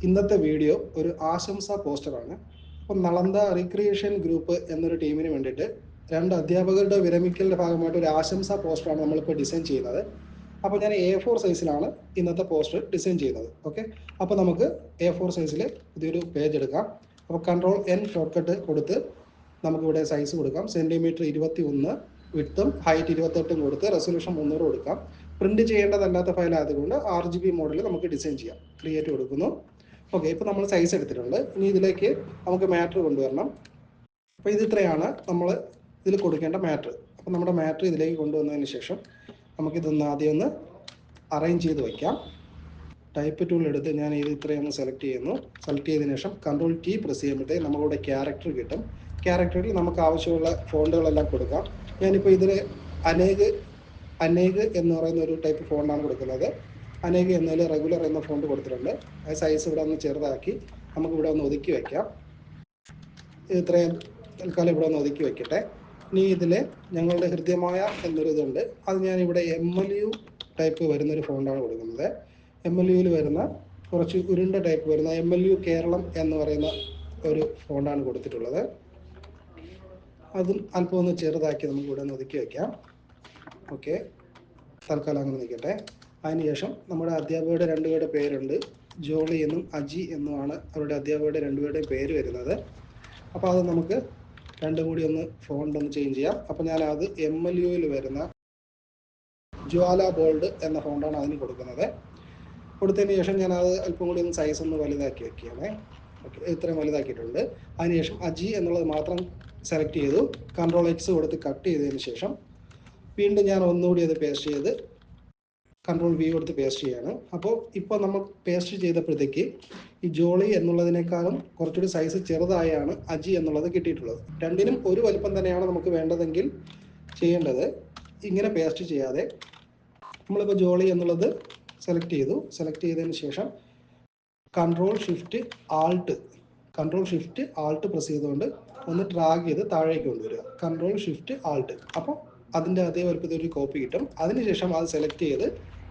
ഇന്നത്തെ വീഡിയോ ഒരു ആശംസാ പോസ്റ്ററാണ്. അപ്പം നളന്ദ റീക്രിയേഷൻ ഗ്രൂപ്പ് എന്നൊരു ടീമിന് വേണ്ടിയിട്ട് 2 അധ്യാപകരുടെ വിരമിക്കലിൻ്റെ ഭാഗമായിട്ട് ഒരു ആശംസാ പോസ്റ്ററാണ് നമ്മളിപ്പോൾ ഡിസൈൻ ചെയ്യുന്നത്. അപ്പോൾ ഞാൻ A4 സൈസിലാണ് ഇന്നത്തെ പോസ്റ്റർ ഡിസൈൻ ചെയ്യുന്നത്. ഓക്കെ, അപ്പോൾ നമുക്ക് A4 സൈസിൽ ഇതൊരു പേജ് എടുക്കാം. അപ്പോൾ Ctrl+N ഷോർട്ട് കട്ട് കൊടുത്ത് നമുക്കിവിടെ സൈസ് കൊടുക്കാം. സെൻറ്റിമീറ്റർ 21, വിഡ്ത്തും ഹൈറ്റ് 28 കൊടുത്ത് റെസൊല്യൂഷൻ 300 കൊടുക്കാം. പ്രിൻറ്റ് ചെയ്യേണ്ടതല്ലാത്ത ഫയൽ ആയതുകൊണ്ട് RGB മോഡിൽ നമുക്ക് ഡിസൈൻ ചെയ്യാം. ക്രിയേറ്റ് കൊടുക്കുന്നു. ഓക്കെ, ഇപ്പോൾ നമ്മൾ സൈസ് എടുത്തിട്ടുണ്ട്. ഇനി ഇതിലേക്ക് നമുക്ക് മാറ്റർ കൊണ്ടുവരണം. അപ്പോൾ ഇത് ഇത്രയാണ് നമ്മൾ ഇതിൽ കൊടുക്കേണ്ട മാറ്റർ. അപ്പോൾ നമ്മുടെ മാറ്റർ ഇതിലേക്ക് കൊണ്ടുവന്നതിന് ശേഷം നമുക്കിതൊന്ന് ആദ്യം ഒന്ന് അറേഞ്ച് ചെയ്ത് വയ്ക്കാം. ടൈപ്പ് ടൂൾ എടുത്ത് ഞാൻ ഇത് ഇത്രയൊന്ന് സെലക്ട് ചെയ്യുന്നു. സെലക്ട് ചെയ്തതിന് ശേഷം Ctrl+T പ്രസ് ചെയ്യുമ്പോഴത്തേക്ക് നമ്മളിവിടെ ക്യാരക്ടർ കിട്ടും. ക്യാരക്ടറിൽ നമുക്ക് ആവശ്യമുള്ള ഫോണ്ടുകളെല്ലാം കൊടുക്കാം. ഞാനിപ്പോൾ ഇതിൽ അനേക് എന്ന് പറയുന്ന ഒരു ടൈപ്പ് ഫോണ്ടാണ് കൊടുക്കുന്നത്. അനേക് എന്നതിൽ റെഗുലർ എന്ന ഫോണ്ട് കൊടുത്തിട്ടുണ്ട്. ആ സൈസ് ഇവിടെ ഒന്ന് ചെറുതാക്കി നമുക്കിവിടെ ഒന്ന് ഒതുക്കി വയ്ക്കാം. ഇത്രയും തൽക്കാലം ഇവിടെ ഒന്ന് ഒതുക്കി വയ്ക്കട്ടെ. ഇനി ഇതിൽ ഞങ്ങളുടെ ഹൃദ്യമായ എന്നൊരു ഇതുണ്ട്. അത് ഞാനിവിടെ MLU ടൈപ്പ് വരുന്നൊരു ഫോണ്ടാണ് കൊടുക്കുന്നത്. MLUവിൽ വരുന്ന കുറച്ച് ഉരുണ്ട ടൈപ്പ് വരുന്ന MLU കേരളം എന്ന് പറയുന്ന ഒരു ഫോണ്ടാണ് കൊടുത്തിട്ടുള്ളത്. അതും അല്പം ഒന്ന് ചെറുതാക്കി നമുക്ക് ഇവിടെ ഒന്ന് ഒതുക്കി വയ്ക്കാം. ഓക്കെ, തൽക്കാലം അങ്ങനെ നിൽക്കട്ടെ. അതിനുശേഷം നമ്മുടെ അധ്യാപകരുടെ 2 പേരുടെ പേരുണ്ട്. ജോളി എന്നും അജി എന്നുമാണ് അവരുടെ അധ്യാപകരുടെ 2 പേരുടെയും പേര് വരുന്നത്. അപ്പോൾ അത് നമുക്ക് രണ്ടും കൂടി ഒന്ന് ഫോണ്ട് ഒന്ന് ചേഞ്ച് ചെയ്യാം. അപ്പോൾ ഞാൻ അത് MLUവിൽ വരുന്ന ജ്വാല ബോൾഡ് എന്ന ഫോണ്ടാണ് അതിന് കൊടുക്കുന്നത്. കൊടുത്തതിന് ശേഷം ഞാൻ അത് അല്പം കൂടി ഒന്ന് സൈസ് ഒന്ന് വലുതാക്കി വയ്ക്കുകയാണ്. ഓക്കെ, ഇത്രയും വലുതാക്കിയിട്ടുണ്ട്. അതിനുശേഷം അജി എന്നുള്ളത് മാത്രം സെലക്ട് ചെയ്തു. Ctrl+X കൊടുത്ത് കട്ട് ചെയ്തതിന് ശേഷം വീണ്ടും ഞാൻ ഒന്നുകൂടി അത് പേസ്റ്റ് ചെയ്ത് Ctrl+V കൊടുത്ത് പേസ്റ്റ് ചെയ്യാണ്. അപ്പോൾ ഇപ്പോൾ നമ്മൾ പേസ്റ്റ് ചെയ്തപ്പോഴത്തേക്ക് ഈ ജോളി എന്നുള്ളതിനേക്കാളും കുറച്ചുകൂടി സൈസ് ചെറുതായാണ് അജി എന്നുള്ളത് കിട്ടിയിട്ടുള്ളത്. രണ്ടിനും ഒരു വലിപ്പം തന്നെയാണ് നമുക്ക് വേണ്ടതെങ്കിൽ ചെയ്യേണ്ടത്. ഇങ്ങനെ പേസ്റ്റ് ചെയ്യാതെ നമ്മളിപ്പോൾ ജോളി എന്നുള്ളത് സെലക്ട് ചെയ്തു. സെലക്ട് ചെയ്തതിന് ശേഷം Ctrl+Shift+Alt പ്രസ് ചെയ്തുകൊണ്ട് ഒന്ന് ഡ്രാഗ് ചെയ്ത് താഴേക്ക് കൊണ്ടുവരിക. Ctrl+Shift+Alt. അപ്പോൾ അതിൻ്റെ അതേ വലുപ്പത്തിൽ ഒരു കോപ്പി കിട്ടും. അതിനുശേഷം അത് സെലക്ട് ചെയ്ത്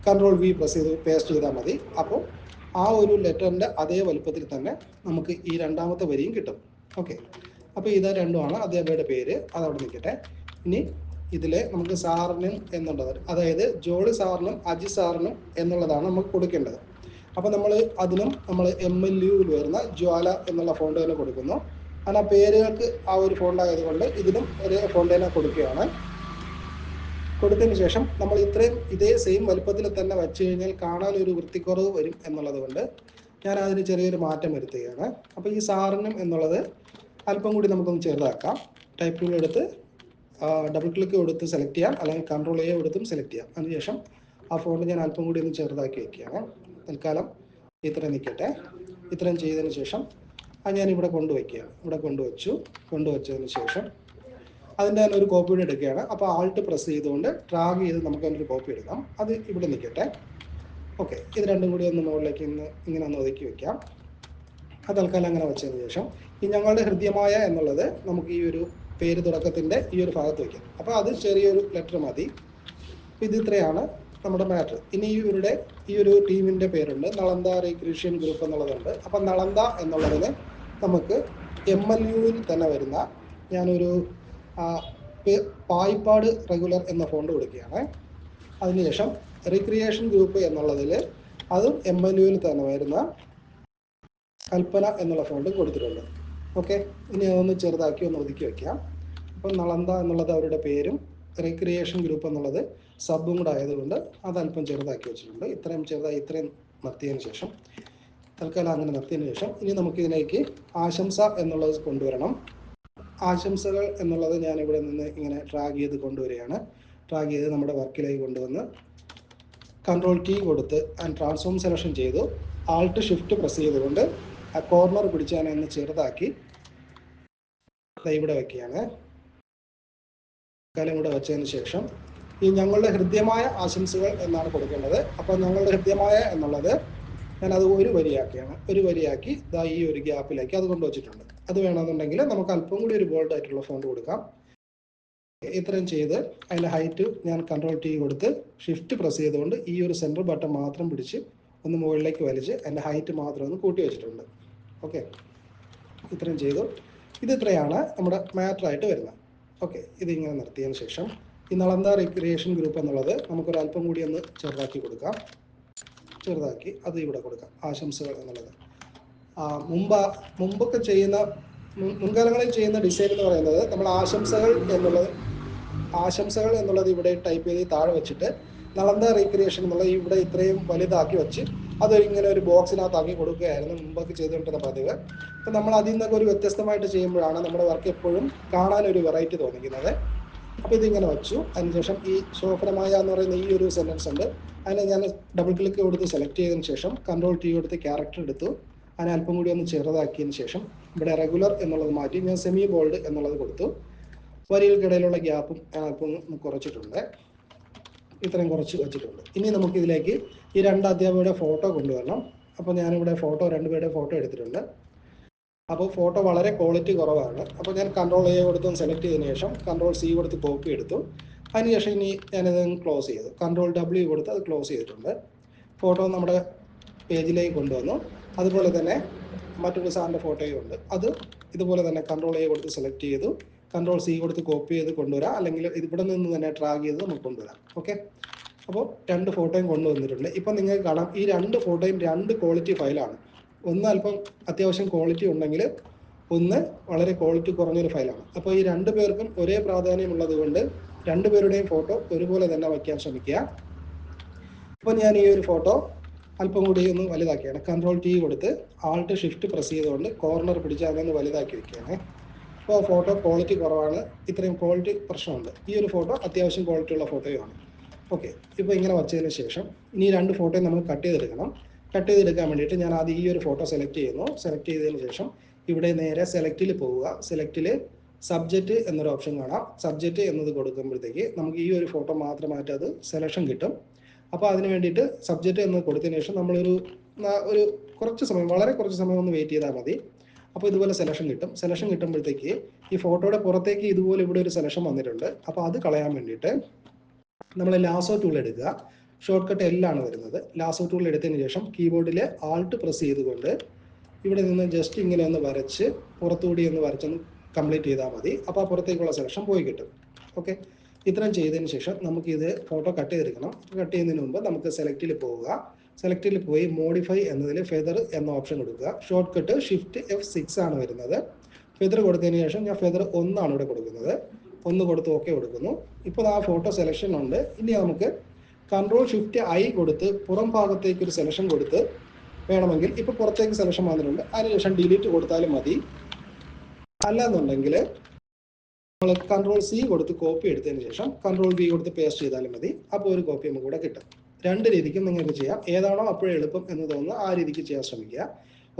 Ctrl+V പ്രസ് ചെയ്ത് പേസ്റ്റ് ചെയ്താൽ മതി. അപ്പോൾ ആ ഒരു ലെറ്ററിൻ്റെ അതേ വലുപ്പത്തിൽ തന്നെ നമുക്ക് ഈ രണ്ടാമത്തെ വരിയും കിട്ടും. ഓക്കെ, അപ്പോൾ ഇത് രണ്ടുമാണ് അധ്യാപകരുടെ പേര്. അതവിടെ നിൽക്കട്ടെ. ഇനി ഇതിൽ നമുക്ക് സാറിനും എന്നുള്ളത്, അതായത് ജോളി സാറിനും അജി സാറിനും എന്നുള്ളതാണ് നമുക്ക് കൊടുക്കേണ്ടത്. അപ്പോൾ നമ്മൾ MLUവിൽ വരുന്ന ജ്വാല എന്നുള്ള ഫോണ്ട് തന്നെ കൊടുക്കുന്നു. ആ പേരുകൾക്ക് ആ ഒരു ഫോണ്ടായതുകൊണ്ട് ഇതിനും ഒരേ ഫോണ്ട് തന്നെ കൊടുക്കുകയാണ്. കൊടുത്തതിന് ശേഷം നമ്മൾ ഇതേ സെയിം വലുപ്പത്തിൽ തന്നെ വെച്ച് കഴിഞ്ഞാൽ കാണാൻ ഒരു വൃത്തിക്കുറവ് വരും എന്നുള്ളത് കൊണ്ട് ഞാൻ അതിന് ചെറിയൊരു മാറ്റം വരുത്തുകയാണ്. അപ്പോൾ ഈ സാറിനും എന്നുള്ളത് അല്പം കൂടി നമുക്കൊന്ന് ചെറുതാക്കാം. ടൈപ്പ് ടൂൾ എടുത്ത് ഡബിൾ ക്ലിക്ക് കൊടുത്ത് സെലക്ട് ചെയ്യാം, അല്ലെങ്കിൽ Ctrl+A കൊടുത്തും സെലക്ട് ചെയ്യാം. അതിനുശേഷം ആ ഫോണ്ട് ഞാൻ അല്പം കൂടി ഒന്ന് ചെറുതാക്കി വയ്ക്കുകയാണ്. തൽക്കാലം ഇത്രയും നിൽക്കട്ടെ. ഇത്രയും ചെയ്തതിന് ശേഷം അത് ഞാൻ ഇവിടെ കൊണ്ടുവയ്ക്കുകയാണ്. ഇവിടെ കൊണ്ടുവച്ചതിന് ശേഷം അതിൻ്റെ തന്നെ ഒരു കോപ്പി കൂടി എടുക്കുകയാണ്. അപ്പോൾ Alt പ്രസ് ചെയ്തുകൊണ്ട് ഡ്രാഗ് ചെയ്ത് നമുക്ക് അതിൻ്റെ ഒരു കോപ്പി എടുക്കാം. അത് ഇവിടെ നിൽക്കട്ടെ. ഓക്കെ, ഇത് രണ്ടും കൂടി ഒന്ന് മുകളിലേക്ക് ഇങ്ങനെ ഒന്ന് ഒതുക്കി വയ്ക്കാം. അത് തൽക്കാലം അങ്ങനെ വെച്ചതിന് ശേഷം ഈ ഞങ്ങളുടെ ഹൃദ്യമായ എന്നുള്ളത് നമുക്ക് ഈ ഒരു പേര് തുടക്കത്തിൻ്റെ ഈ ഒരു ഭാഗത്ത് വയ്ക്കാം. അപ്പോൾ അത് ചെറിയൊരു ലെറ്റർ മതി. ഇത് ഇത്രയാണ് നമ്മുടെ മാറ്റർ. ഇനി ഈ ഒരു ടീമിൻ്റെ പേരുണ്ട്, നളന്ദ റീക്രിയേഷൻ ഗ്രൂപ്പ് എന്നുള്ളതുണ്ട്. അപ്പം നളന്ദ എന്നുള്ളതിന് നമുക്ക് MLUവിൽ തന്നെ വരുന്ന ഞാനൊരു പായിപ്പാട് റെഗുലർ എന്ന ഫോണ്ട് കൊടുക്കുകയാണ്. അതിനുശേഷം റീക്രിയേഷൻ ഗ്രൂപ്പ് എന്നുള്ളതിൽ അതും MLUവിൽ തന്നെ വരുന്ന കൽപ്പന എന്നുള്ള ഫോണ്ടും കൊടുത്തിട്ടുണ്ട്. ഓക്കെ, ഇനി അതൊന്ന് ചെറുതാക്കി ഒന്ന് ഒതുക്കി വയ്ക്കാം. അപ്പം നളന്ദ എന്നുള്ളത് അവരുടെ പേരും റീക്രിയേഷൻ ഗ്രൂപ്പ് എന്നുള്ളത് സബും കൂടെ ആയതുകൊണ്ട് അതല്പം ചെറുതാക്കി വെച്ചിട്ടുണ്ട്. ഇത്രയും നിർത്തിയതിന് ശേഷം തൽക്കാലം അങ്ങനെ നിർത്തിയതിന് ശേഷം ഇനി നമുക്കിതിലേക്ക് ആശംസ എന്നുള്ളത് കൊണ്ടുവരണം. ആശംസകൾ എന്നുള്ളത് ഞാനിവിടെ നിന്ന് ഇങ്ങനെ ഡ്രാഗ് ചെയ്ത് കൊണ്ടുവരികയാണ്. ഡ്രാഗ് ചെയ്ത് നമ്മുടെ വർക്കിലേക്ക് കൊണ്ടുവന്ന് Ctrl+T കൊടുത്ത് ട്രാൻസ്ഫോം സെലക്ഷൻ ചെയ്തു Alt+Shift പ്രസ് ചെയ്തുകൊണ്ട് ആ കോർണർ പിടിച്ച് ഞാൻ ഒന്ന് ചെറുതാക്കി ഇവിടെ വയ്ക്കുകയാണ്. കാലം കൂടെ വെച്ചതിന് ശേഷം ഈ ഞങ്ങളുടെ ഹൃദ്യമായ ആശംസകൾ എന്നാണ് കൊടുക്കേണ്ടത്. അപ്പോൾ ഞങ്ങളുടെ ഹൃദ്യമായ എന്നുള്ളത് ഞാനത് ഒരു വരിയാക്കി ഈ ഒരു ഗ്യാപ്പിലേക്ക് അത് കൊണ്ടുവച്ചിട്ടുണ്ട്. അത് വേണമെന്നുണ്ടെങ്കിൽ നമുക്ക് അല്പം കൂടി ഒരു ബോൾഡ് ആയിട്ടുള്ള ഫോണ്ട് കൊടുക്കാം. ഇത്രയും ചെയ്ത് അതിൻ്റെ ഹൈറ്റ് ഞാൻ Ctrl+T കൊടുത്ത് ഷിഫ്റ്റ് പ്രസ് ചെയ്തുകൊണ്ട് ഈ ഒരു സെൻറ്റർ ബട്ടൺ മാത്രം പിടിച്ച് ഒന്ന് മുകളിലേക്ക് വലിച്ച് അതിൻ്റെ ഹൈറ്റ് മാത്രം ഒന്ന് കൂട്ടി വെച്ചിട്ടുണ്ട്. ഓക്കെ, ഇത്രയും ചെയ്തു. ഇത് ഇത്രയാണ് നമ്മുടെ മാറ്ററായിട്ട് വരുന്നത്. ഓക്കെ, ഇതിങ്ങനെ നിർത്തിയതിന് ശേഷം ഈ നളന്ദ റിക്രിയേഷൻ ഗ്രൂപ്പ് എന്നുള്ളത് നമുക്കൊരല്പം കൂടി ഒന്ന് ചെറുതാക്കി കൊടുക്കാം. ചെറുതാക്കി അത് ഇവിടെ കൊടുക്കാം, ആശംസകൾ എന്നുള്ളത്. മുമ്പൊക്കെ ചെയ്യുന്ന മുൻകാലങ്ങളിൽ ചെയ്യുന്ന ഡിസൈൻ എന്ന് പറയുന്നത് നമ്മൾ ആശംസകൾ എന്നുള്ളത് ഇവിടെ ടൈപ്പ് ചെയ്ത് താഴെ വെച്ചിട്ട് നളന്ദ റീക്രിയേഷൻ എന്നുള്ള ഇവിടെ ഇത്രയും വലുതാക്കി വെച്ച് അതൊരിങ്ങനെ ഒരു ബോക്സിനകത്താക്കി കൊടുക്കുകയായിരുന്നു മുമ്പൊക്കെ ചെയ്തുകൊണ്ടിരുന്ന പതിവ്. അപ്പം നമ്മൾ അതിൽ നിന്നൊക്കെ ഒരു വ്യത്യസ്തമായിട്ട് ചെയ്യുമ്പോഴാണ് നമ്മുടെ വർക്ക് എപ്പോഴും കാണാനൊരു വെറൈറ്റി തോന്നിക്കുന്നത്. അപ്പോൾ ഇതിങ്ങനെ വെച്ചു. അതിനുശേഷം ഈ ശോഭനമായ എന്ന് പറയുന്ന ഈ ഒരു സെൻറ്റൻസ് ഉണ്ട്, അതിനെ ഞാൻ ഡബിൾ ക്ലിക്ക് കൊടുത്ത് സെലക്ട് ചെയ്തതിന് ശേഷം കൺട്രോൾ ടി കൊടുത്ത് ക്യാരക്ടർ എടുത്തു. അതിനെ അല്പം കൂടി ഒന്ന് ചെറുതാക്കിയതിന് ശേഷം ഇവിടെ റെഗുലർ എന്നുള്ളത് മാറ്റി ഞാൻ സെമി ബോൾഡ് എന്നുള്ളത് കൊടുത്തു. വരികൾക്കിടയിലുള്ള ഗ്യാപ്പും അല്പം കുറച്ചിട്ടുണ്ട്. ഇത്രയും കുറച്ച് വെച്ചിട്ടുണ്ട്. ഇനി നമുക്കിതിലേക്ക് ഈ രണ്ട് അധ്യാപകരുടെ ഫോട്ടോ കൊണ്ടുവരണം. അപ്പോൾ ഞാനിവിടെ രണ്ടുപേരുടെ ഫോട്ടോ എടുത്തിട്ടുണ്ട്. അപ്പോൾ ഫോട്ടോ വളരെ ക്വാളിറ്റി കുറവാണ്. അപ്പോൾ ഞാൻ കൺട്രോൾ എ കൊടുത്ത് സെലക്ട് ചെയ്തതിന് ശേഷം കൺട്രോൾ സി കൊടുത്ത് കോപ്പി എടുത്തു. അതിനുശേഷം ഇനി ഞാനിത് ക്ലോസ് ചെയ്തു. കൺട്രോൾ ഡബ്ല്യു കൊടുത്ത് അത് ക്ലോസ് ചെയ്തിട്ടുണ്ട്. ഫോട്ടോ നമ്മുടെ പേജിലേക്ക് കൊണ്ടുവന്നു. അതുപോലെ തന്നെ മറ്റൊരു സാറിൻ്റെ ഫോട്ടോയും ഉണ്ട്. അത് ഇതുപോലെ തന്നെ കൺട്രോൾ എ കൊടുത്ത് സെലക്ട് ചെയ്തു, കൺട്രോൾ സി കൊടുത്ത് കോപ്പി ചെയ്ത് കൊണ്ടുവരാം, അല്ലെങ്കിൽ ഇവിടെ നിന്ന് തന്നെ ഡ്രാഗ് ചെയ്ത് നമുക്ക് കൊണ്ടുവരാം. ഓക്കെ, അപ്പോൾ രണ്ട് ഫോട്ടോയും കൊണ്ടുവന്നിട്ടുണ്ട്. ഇപ്പം നിങ്ങൾക്ക് കാണാം ഈ രണ്ട് ഫോട്ടോയും രണ്ട് ക്വാളിറ്റി ഫയലാണ്. ഒന്ന് അല്പം അത്യാവശ്യം ക്വാളിറ്റി ഉണ്ടെങ്കിൽ ഒന്ന് വളരെ ക്വാളിറ്റി കുറഞ്ഞൊരു ഫയലാണ്. അപ്പോൾ ഈ രണ്ട് പേർക്കും ഒരേ പ്രാധാന്യമുള്ളത് കൊണ്ട് രണ്ടുപേരുടെയും ഫോട്ടോ ഒരുപോലെ തന്നെ വയ്ക്കാൻ ശ്രമിക്കുക. അപ്പോൾ ഞാൻ ഈ ഒരു ഫോട്ടോ അല്പം കൂടി ഒന്ന് വലുതാക്കിയാണ്. കൺട്രോൾ ടി കൊടുത്ത് ആൾട്ട് ഷിഫ്റ്റ് പ്രസ് ചെയ്തുകൊണ്ട് കോർണർ പിടിച്ച് അതൊന്ന് വലുതാക്കി വയ്ക്കുകയാണ്. അപ്പോൾ ഫോട്ടോ ക്വാളിറ്റി കുറവാണ്, ഇത്രയും ക്വാളിറ്റി പ്രശ്നമുണ്ട്. ഈ ഒരു ഫോട്ടോ അത്യാവശ്യം ക്വാളിറ്റി ഉള്ള ഫോട്ടോയുമാണ്. ഓക്കെ, ഇപ്പോൾ ഇങ്ങനെ വച്ചതിന് ശേഷം ഇനി രണ്ട് ഫോട്ടോയും നമ്മൾ കട്ട് ചെയ്തെടുക്കണം. കട്ട് ചെയ്തെടുക്കാൻ വേണ്ടിയിട്ട് ഞാൻ ആദ്യം ഈ ഒരു ഫോട്ടോ സെലക്ട് ചെയ്യുന്നു. സെലക്ട് ചെയ്തതിന് ശേഷം ഇവിടെ നേരെ സെലക്റ്റിൽ പോവുക. സെലക്റ്റിൽ സബ്ജക്റ്റ് എന്നൊരു ഓപ്ഷൻ കാണാം. സബ്ജക്റ്റ് എന്നത് കൊടുക്കുമ്പോഴത്തേക്ക് നമുക്ക് ഈ ഒരു ഫോട്ടോ മാത്രമായിട്ട് അത് സെലക്ഷൻ കിട്ടും. അപ്പോൾ അതിന് വേണ്ടിയിട്ട് സബ്ജക്റ്റ് എന്ന് കൊടുത്തതിന് ശേഷം നമ്മളൊരു കുറച്ച് സമയം, വളരെ കുറച്ച് സമയം ഒന്ന് വെയിറ്റ് ചെയ്താൽ മതി. അപ്പോൾ ഇതുപോലെ സെലക്ഷൻ കിട്ടും. സെലക്ഷൻ കിട്ടുമ്പോഴത്തേക്ക് ഈ ഫോട്ടോയുടെ പുറത്തേക്ക് ഇതുപോലെ ഇവിടെ ഒരു സെലക്ഷൻ വന്നിട്ടുണ്ട്. അപ്പോൾ അത് കളയാൻ വേണ്ടിയിട്ട് നമ്മൾ ലാസോ ടൂൾ എടുക്കുക. ഷോർട്ട് കട്ട് എല്ലാണ് വരുന്നത്. ലാസോ ടൂൾ എടുത്തതിന് ശേഷം കീബോർഡിൽ ആൾട്ട് പ്രസ് ചെയ്തുകൊണ്ട് ഇവിടെ നിന്ന് ജസ്റ്റ് ഇങ്ങനെ ഒന്ന് വരച്ച് പുറത്തുകൂടി ഒന്ന് വരച്ചൊന്ന് കംപ്ലീറ്റ് ചെയ്താൽ മതി. അപ്പോൾ ആ പുറത്തേക്കുള്ള സെലക്ഷൻ പോയി കിട്ടും. ഓക്കെ, ഇത്രയും ചെയ്തതിന് ശേഷം നമുക്കിത് ഫോട്ടോ കട്ട് ചെയ്തെടുക്കണം. കട്ട് ചെയ്യുന്നതിന് മുമ്പ് നമുക്ക് സെലക്റ്റിൽ പോവുക. സെലക്റ്റിൽ പോയി മോഡിഫൈ എന്നതിൽ ഫെദർ എന്ന ഓപ്ഷൻ കൊടുക്കുക. ഷോർട്ട് കട്ട് ഷിഫ്റ്റ് F6 ആണ് വരുന്നത്. ഫെദർ കൊടുത്തതിന് ശേഷം ഞാൻ ഫെദർ 1 ആണ് ഇവിടെ കൊടുക്കുന്നത്. 1 കൊടുത്ത് ഓക്കെ കൊടുക്കുന്നു. ഇപ്പോൾ ആ ഫോട്ടോ സെലക്ഷൻ ഉണ്ട്. ഇനി നമുക്ക് കൺട്രോൾ ഷിഫ്റ്റ് I കൊടുത്ത് പുറം ഭാഗത്തേക്ക് ഒരു സെലക്ഷൻ കൊടുത്ത് വേണമെങ്കിൽ ഇപ്പോൾ പുറത്തേക്ക് സെലക്ഷൻ വന്നിട്ടുണ്ട്, അതിനുശേഷം ഡിലീറ്റ് കൊടുത്താലും മതി. അല്ലാന്നുണ്ടെങ്കിൽ നമ്മൾ കൺട്രോൾ സി കൊടുത്ത് കോപ്പി എടുത്തതിന് ശേഷം കൺട്രോൾ V കൊടുത്ത് പേസ്റ്റ് ചെയ്താലും മതി. അപ്പോൾ ഒരു കോപ്പി നമുക്ക് കൂടെ കിട്ടും. രണ്ട് രീതിക്കും നിങ്ങൾക്ക് ചെയ്യാം. ഏതാണോ അപ്പോഴേ എളുപ്പം എന്ന് തോന്നുന്നു ആ രീതിക്ക് ചെയ്യാൻ ശ്രമിക്കുക.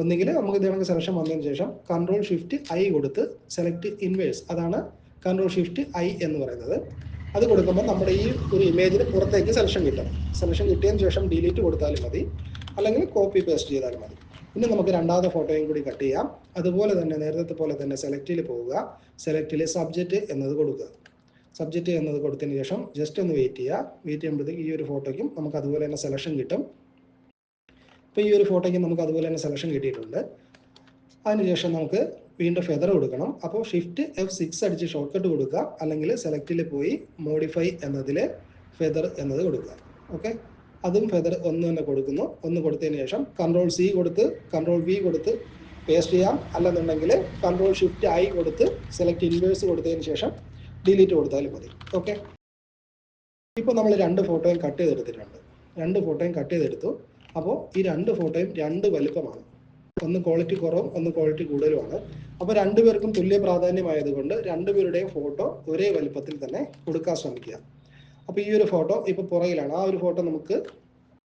ഒന്നുകിൽ നമുക്ക് ഇതേക്ക് സെലക്ഷൻ വന്നതിന് ശേഷം കൺട്രോൾ ഷിഫ്റ്റ് I കൊടുത്ത് സെലക്ട് ഇൻവേഴ്സ്, അതാണ് കൺട്രോൾ ഷിഫ്റ്റ് I എന്ന് പറയുന്നത്. അത് കൊടുക്കുമ്പോൾ നമ്മുടെ ഈ ഒരു ഇമേജിന് പുറത്തേക്ക് സെലക്ഷൻ കിട്ടും. സെലക്ഷൻ കിട്ടിയതിന് ശേഷം ഡിലീറ്റ് കൊടുത്താലും മതി, അല്ലെങ്കിൽ കോപ്പി പേസ്റ്റ് ചെയ്താലും മതി. ഇനി നമുക്ക് രണ്ടാമത്തെ ഫോട്ടോയും കൂടി കട്ട് ചെയ്യാം. അതുപോലെ തന്നെ നേരത്തെ പോലെ തന്നെ സെലക്റ്റിൽ പോവുക. സെലക്റ്റിൽ സബ്ജക്റ്റ് എന്നത് കൊടുക്കുക. സബ്ജക്റ്റ് എന്നത് കൊടുത്തതിന് ശേഷം ജസ്റ്റ് ഒന്ന് വെയിറ്റ് ചെയ്യുക. വെയിറ്റ് ചെയ്യുമ്പോഴത്തേക്ക് ഈ ഒരു ഫോട്ടോയ്ക്കും നമുക്ക് അതുപോലെ തന്നെ സെലക്ഷൻ കിട്ടും. ഇപ്പോൾ ഈ ഒരു ഫോട്ടോയ്ക്ക് നമുക്ക് അതുപോലെ തന്നെ സെലക്ഷൻ കിട്ടിയിട്ടുണ്ട്. അതിനുശേഷം നമുക്ക് വീണ്ടും ഫെദർ കൊടുക്കണം. അപ്പോൾ ഷിഫ്റ്റ് F6 അടിച്ച് ഷോർട്ട് കട്ട് കൊടുക്കുക, അല്ലെങ്കിൽ സെലക്റ്റിൽ പോയി മോഡിഫൈ എന്നതിൽ ഫെദർ എന്നത് കൊടുക്കുക. ഓക്കെ, അതും ഫെദർ 1 തന്നെ കൊടുക്കുന്നു. 1 കൊടുത്തതിന് ശേഷം കൺട്രോൾ സി കൊടുത്ത് കൺട്രോൾ V കൊടുത്ത് പേസ്റ്റ് ചെയ്യാം. അല്ലെന്നുണ്ടെങ്കിൽ കൺട്രോൾ ഷിഫ്റ്റ് I കൊടുത്ത് സെലക്ട് ഇൻവേഴ്സ് കൊടുത്തതിന് ശേഷം ഡിലീറ്റ് കൊടുത്താലും മതി. ഓക്കെ, ഇപ്പോൾ നമ്മൾ രണ്ട് ഫോട്ടോയും കട്ട് ചെയ്തെടുത്തിട്ടുണ്ട്. രണ്ട് ഫോട്ടോയും കട്ട് ചെയ്തെടുത്തു. അപ്പോൾ ഈ രണ്ട് ഫോട്ടോയും രണ്ട് വലുപ്പമാണ്. ഒന്ന് ക്വാളിറ്റി കുറവും ഒന്ന് ക്വാളിറ്റി കൂടുതലുമാണ്. അപ്പോൾ രണ്ടുപേർക്കും തുല്യ പ്രാധാന്യമായതുകൊണ്ട് രണ്ടുപേരുടെയും ഫോട്ടോ ഒരേ വലുപ്പത്തിൽ തന്നെ കൊടുക്കാൻ ശ്രമിക്കുക. അപ്പോൾ ഈ ഒരു ഫോട്ടോ ഇപ്പോൾ പുറകിലാണ്. ആ ഒരു ഫോട്ടോ നമുക്ക്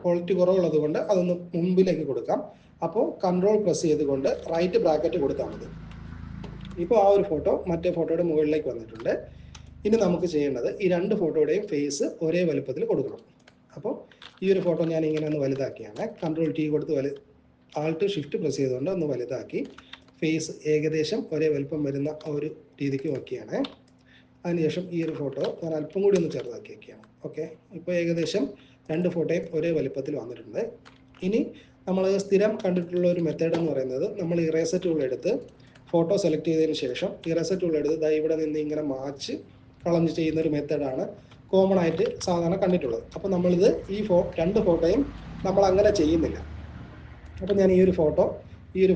ക്വാളിറ്റി കുറവുള്ളത് കൊണ്ട് അതൊന്ന് മുമ്പിലേക്ക് കൊടുക്കാം. അപ്പോൾ കൺട്രോൾ പ്രസ് ചെയ്തുകൊണ്ട് റൈറ്റ് ബ്രാക്കറ്റ് കൊടുത്താൽ മതി. ഇപ്പോൾ ആ ഒരു ഫോട്ടോ മറ്റേ ഫോട്ടോയുടെ മുകളിലേക്ക് വന്നിട്ടുണ്ട്. ഇനി നമുക്ക് ചെയ്യേണ്ടത് ഈ രണ്ട് ഫോട്ടോയുടെയും ഫേസ് ഒരേ വലുപ്പത്തിൽ കൊടുക്കണം. അപ്പോൾ ഈ ഒരു ഫോട്ടോ ഞാൻ ഇങ്ങനെ ഒന്ന് വലുതാക്കിയാണ്. കൺട്രോൾ ടി കൊടുത്ത് ആൾട്ട് ഷിഫ്റ്റ് പ്രസ് ചെയ്തുകൊണ്ട് ഒന്ന് വലുതാക്കി ഫേസ് ഏകദേശം ഒരേ വലുപ്പം വരുന്ന ഒരു രീതിക്ക് നോക്കിയാണ്. അതിനുശേഷം ഈ ഒരു ഫോട്ടോ ഞാൻ അല്പം കൂടി ഒന്ന് ചെറുതാക്കി വയ്ക്കുകയാണ്. ഓക്കെ, ഇപ്പോൾ ഏകദേശം രണ്ട് ഫോട്ടോയും ഒരേ വലുപ്പത്തിൽ വന്നിട്ടുണ്ട്. ഇനി നമ്മൾ സ്ഥിരം കണ്ടിട്ടുള്ള ഒരു മെത്തേഡ് എന്ന് പറയുന്നത്, നമ്മൾ ഇറേസർ ടൂൾ എടുത്ത് ഫോട്ടോ സെലക്ട് ചെയ്തതിന് ശേഷം ഇറേസർ ടൂൾ എടുത്ത് ഇവിടെ നിന്ന് ഇങ്ങനെ മാച്ച് കളഞ്ഞ് ചെയ്യുന്ന ഒരു മെത്തേഡാണ് കോമൺ ആയിട്ട് സാധാരണ കണ്ടിട്ടുള്ളത്. അപ്പോൾ നമ്മളിത് രണ്ട് ഫോട്ടോയും നമ്മൾ അങ്ങനെ ചെയ്യുന്നില്ല. അപ്പോൾ ഞാൻ ഈ ഒരു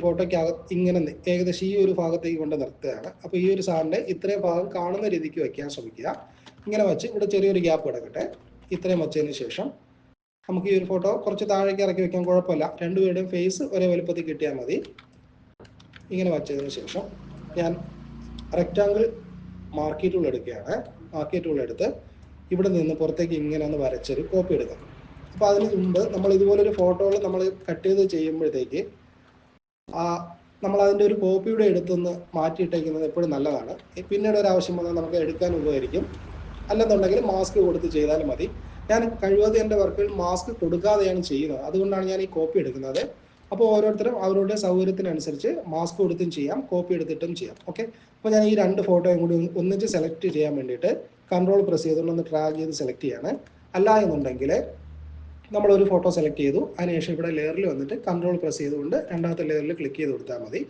ഫോട്ടോയ്ക്ക് ഇങ്ങനെ ഏകദേശം ഈ ഒരു ഭാഗത്തേക്ക് കൊണ്ട് നിർത്തുകയാണ്. അപ്പോൾ ഈ ഒരു സാറിൻ്റെ ഇത്രയും ഭാഗം കാണുന്ന രീതിക്ക് വയ്ക്കാൻ ശ്രമിക്കുക. ഇങ്ങനെ വെച്ച് ഇവിടെ ചെറിയൊരു ഗ്യാപ്പ് കിടക്കട്ടെ. ഇത്രയും വെച്ചതിന് ശേഷം നമുക്ക് ഈ ഒരു ഫോട്ടോ കുറച്ച് താഴേക്ക് ഇറക്കി വെക്കാൻ കുഴപ്പമില്ല. രണ്ടുപേരുടെയും ഫേസ് ഒരേ വലുപ്പത്തിൽ കിട്ടിയാൽ മതി. ഇങ്ങനെ വച്ചതിന് ശേഷം ഞാൻ റെക്റ്റാങ്കിൾ മാർക്കി ടൂൾ എടുക്കുകയാണ്. മാർക്കി ടൂൾ എടുത്ത് ഇവിടെ നിന്ന് പുറത്തേക്ക് ഇങ്ങനെ ഒന്ന് വരച്ചൊരു കോപ്പി എടുക്കാം. അപ്പോൾ അതിന് മുമ്പ് നമ്മൾ ഇതുപോലൊരു ഫോട്ടോകൾ നമ്മൾ കട്ട് ചെയ്ത് ചെയ്യുമ്പോഴത്തേക്ക് നമ്മൾ അതിൻ്റെ ഒരു കോപ്പിയുടെ എടുത്തൊന്ന് മാറ്റിയിട്ടേക്കുന്നത് എപ്പോഴും നല്ലതാണ്. പിന്നീട് ഒരു ആവശ്യം വന്നാൽ നമുക്ക് എടുക്കാൻ ഉപകരിക്കും. അല്ലെന്നുണ്ടെങ്കിൽ മാസ്ക് കൊടുത്ത് ചെയ്താലും മതി. ഞാൻ കഴിവതും എൻ്റെ വർക്കുകൾ മാസ്ക് കൊടുക്കാതെയാണ് ചെയ്യുന്നത്. അതുകൊണ്ടാണ് ഞാൻ ഈ കോപ്പി എടുക്കുന്നത്. അപ്പോൾ ഓരോരുത്തരും അവരുടെ സൗകര്യത്തിനനുസരിച്ച് മാസ്ക് കൊടുത്തും ചെയ്യാം, കോപ്പി എടുത്തിട്ടും ചെയ്യാം. ഓക്കെ. അപ്പോൾ ഞാൻ ഈ രണ്ട് ഫോട്ടോയും കൂടി ഒന്നിച്ച് സെലക്ട് ചെയ്യാൻ വേണ്ടിയിട്ട് കൺട്രോൾ പ്രസ് ചെയ്തുകൊണ്ട് ഒന്ന് ഡ്രാഗ് ചെയ്ത് സെലക്ട് ചെയ്യാണ്. അല്ല എന്നുണ്ടെങ്കിൽ നമ്മളൊരു ഫോട്ടോ സെലക്ട് ചെയ്തു, അതിനുശേഷം ഇവിടെ ലെയറിൽ വന്നിട്ട് കൺട്രോൾ പ്രസ് ചെയ്തുകൊണ്ട് രണ്ടാമത്തെ ലെയറിൽ ക്ലിക്ക് ചെയ്ത് കൊടുത്താൽ മതി.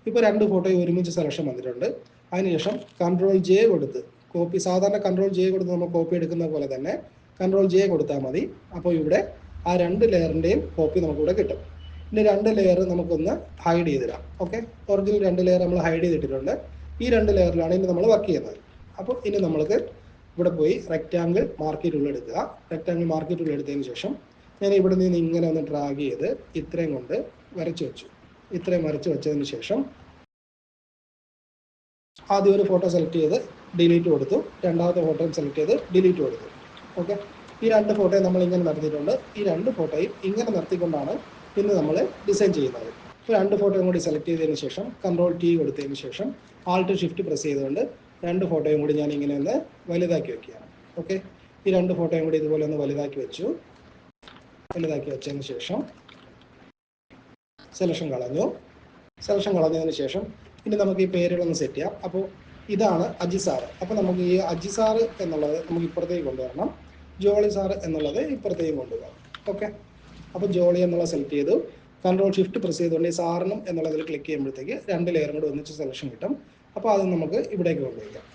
ഇപ്പോൾ രണ്ട് ഫോട്ടോയും ഒരുമിച്ച് സെലക്ഷൻ വന്നിട്ടുണ്ട്. അതിനുശേഷം കൺട്രോൾ ജെ കൊടുത്ത് കോപ്പി, സാധാരണ കൺട്രോൾ ജെ കൊടുത്ത് നമ്മൾ കോപ്പി എടുക്കുന്ന പോലെ തന്നെ കൺട്രോൾ ജെ കൊടുത്താൽ മതി. അപ്പോൾ ഇവിടെ ആ രണ്ട് ലെയറിൻ്റെയും കോപ്പി നമുക്കിവിടെ കിട്ടും. ഇനി രണ്ട് ലെയർ നമുക്കൊന്ന് ഹൈഡ് ചെയ്തിടാം. ഓക്കെ. ഒറിജിനൽ രണ്ട് ലെയർ നമ്മൾ ഹൈഡ് ചെയ്തിട്ടുണ്ട്. ഈ രണ്ട് ലെയറിലാണ് ഇനി നമ്മൾ വർക്ക് ചെയ്യുന്നത്. അപ്പോൾ ഇനി നമ്മൾക്ക് ഇവിടെ പോയി റെക്റ്റാങ്കിൾ മാർക്കി ടൂൾ എടുക്കുക. റെക്റ്റാങ്കിൾ മാർക്കി ടൂൾ എടുത്തതിന് ശേഷം ഞാൻ ഇവിടെ നിന്ന് ഇങ്ങനെ ഒന്ന് ഡ്രാഗ് ചെയ്ത് ഇത്രയും കൊണ്ട് വരച്ചു വെച്ചു. ഇത്രയും വരച്ച് വെച്ചതിന് ശേഷം ആദ്യം ഒരു ഫോട്ടോ സെലക്ട് ചെയ്ത് ഡിലീറ്റ് കൊടുത്തു, രണ്ടാമത്തെ ഫോട്ടോയും സെലക്ട് ചെയ്ത് ഡിലീറ്റ് കൊടുത്തു. ഓക്കെ. ഈ രണ്ട് ഫോട്ടോയും നമ്മൾ ഇങ്ങനെ നടത്തിയിട്ടുണ്ട്. ഈ രണ്ട് ഫോട്ടോയും ഇങ്ങനെ നടത്തിക്കൊണ്ടാണ് ഇന്ന് നമ്മൾ ഡിസൈൻ ചെയ്യുന്നത്. ഇപ്പോൾ രണ്ട് ഫോട്ടോയും കൂടി സെലക്ട് ചെയ്തതിന് ശേഷം കൺട്രോൾ ടി കൊടുത്തതിന് ശേഷം ആൾട്ട് ഷിഫ്റ്റ് പ്രസ് ചെയ്തുകൊണ്ട് രണ്ട് ഫോട്ടോയും കൂടി ഞാൻ ഇങ്ങനെ ഒന്ന് വലുതാക്കി വെക്കുകയാണ്. ഓക്കെ. ഈ രണ്ട് ഫോട്ടോയും കൂടി ഇതുപോലെ ഒന്ന് വലുതാക്കി വെച്ചു. വലുതാക്കി വെച്ചതിന് ശേഷം സെലക്ഷൻ കളഞ്ഞതിന് ശേഷം ഇനി നമുക്ക് ഈ പേരുകളൊന്ന് സെറ്റ് ചെയ്യാം. അപ്പോൾ ഇതാണ് അജി സാറ്. അപ്പോൾ നമുക്ക് ഈ അജി സാറ് എന്നുള്ളത് നമുക്ക് ഇപ്പുറത്തേക്ക് കൊണ്ടുവരണം, ജോളി സാറ് എന്നുള്ളത് ഇപ്പുറത്തേക്ക് കൊണ്ടുപോകാം. ഓക്കെ. അപ്പോൾ ജോളി എന്നുള്ളത് സെലക്ട് ചെയ്തു, കൺട്രോൾ ഷിഫ്റ്റ് പ്രസ് ചെയ്തുകൊണ്ട് ഈ സാറിനും എന്നുള്ളതിൽ ക്ലിക്ക് ചെയ്യുമ്പോഴത്തേക്ക് രണ്ട് ലെയറും കൂടി ഒന്നിച്ച് സെലക്ഷൻ കിട്ടും. അപ്പോൾ അത് നമുക്ക് ഇവിടേക്ക് കൊണ്ടുവയ്ക്കാം.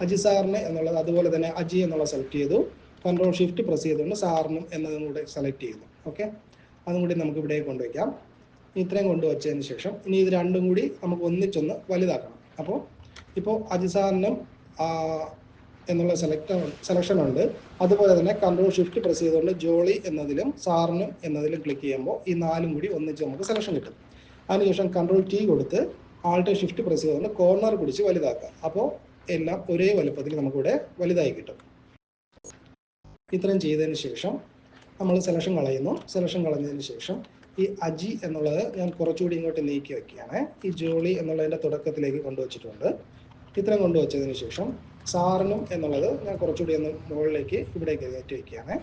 അജി സാറിന് എന്നുള്ളത് അതുപോലെ തന്നെ അജി എന്നുള്ളത് സെലക്ട് ചെയ്തു, കൺട്രോൾ ഷിഫ്റ്റ് പ്രസ് ചെയ്തുകൊണ്ട് സാറിനും എന്നതും കൂടെ സെലക്ട് ചെയ്തു. ഓക്കെ. അതും കൂടി നമുക്ക് ഇവിടേക്ക് കൊണ്ടുവയ്ക്കാം. ഇത്രയും കൊണ്ടുവച്ചതിന് ശേഷം ഇനി ഇത് രണ്ടും കൂടി നമുക്ക് ഒന്നിച്ചൊന്ന് വലുതാക്കണം. അപ്പോൾ ഇപ്പോൾ അജി സാറിനും എന്നുള്ള സെലക്ഷൻ ഉണ്ട്. അതുപോലെ തന്നെ കൺട്രോൾ ഷിഫ്റ്റ് പ്രസ് ചെയ്തുകൊണ്ട് ജോളി എന്നതിലും സാറിനും എന്നതിലും ക്ലിക്ക് ചെയ്യുമ്പോൾ ഈ നാലും കൂടി ഒന്നിച്ച് നമുക്ക് സെലക്ഷൻ കിട്ടും. അതിനുശേഷം കൺട്രോൾ ടി കൊടുത്ത് ആൾട്ട് ഷിഫ്റ്റ് പ്രസ് ചെയ്തുകൊണ്ട് കോർണർ പിടിച്ച് വലുതാക്കുക. അപ്പോൾ എല്ലാം ഒരേ വലുപ്പത്തിൽ നമുക്കിവിടെ വലുതായി കിട്ടും. ഇത്രയും ചെയ്തതിന് ശേഷം നമ്മൾ സെലക്ഷൻ കളഞ്ഞതിന് ശേഷം ഈ അജി എന്നുള്ളത് ഞാൻ കുറച്ചുകൂടി ഇങ്ങോട്ട് നീക്കി വയ്ക്കുകയാണ്. ഈ ജോളി എന്നുള്ളതിൻ്റെ തുടക്കത്തിലേക്ക് കൊണ്ടുവച്ചിട്ടുണ്ട്. ഇത്രയും കൊണ്ടുവച്ചതിന് ശേഷം സാറിനും എന്നുള്ളത് ഞാൻ കുറച്ചുകൂടി ഒന്ന് മുകളിലേക്ക് ഇവിടേക്ക് കയറ്റി വയ്ക്കുകയാണ്.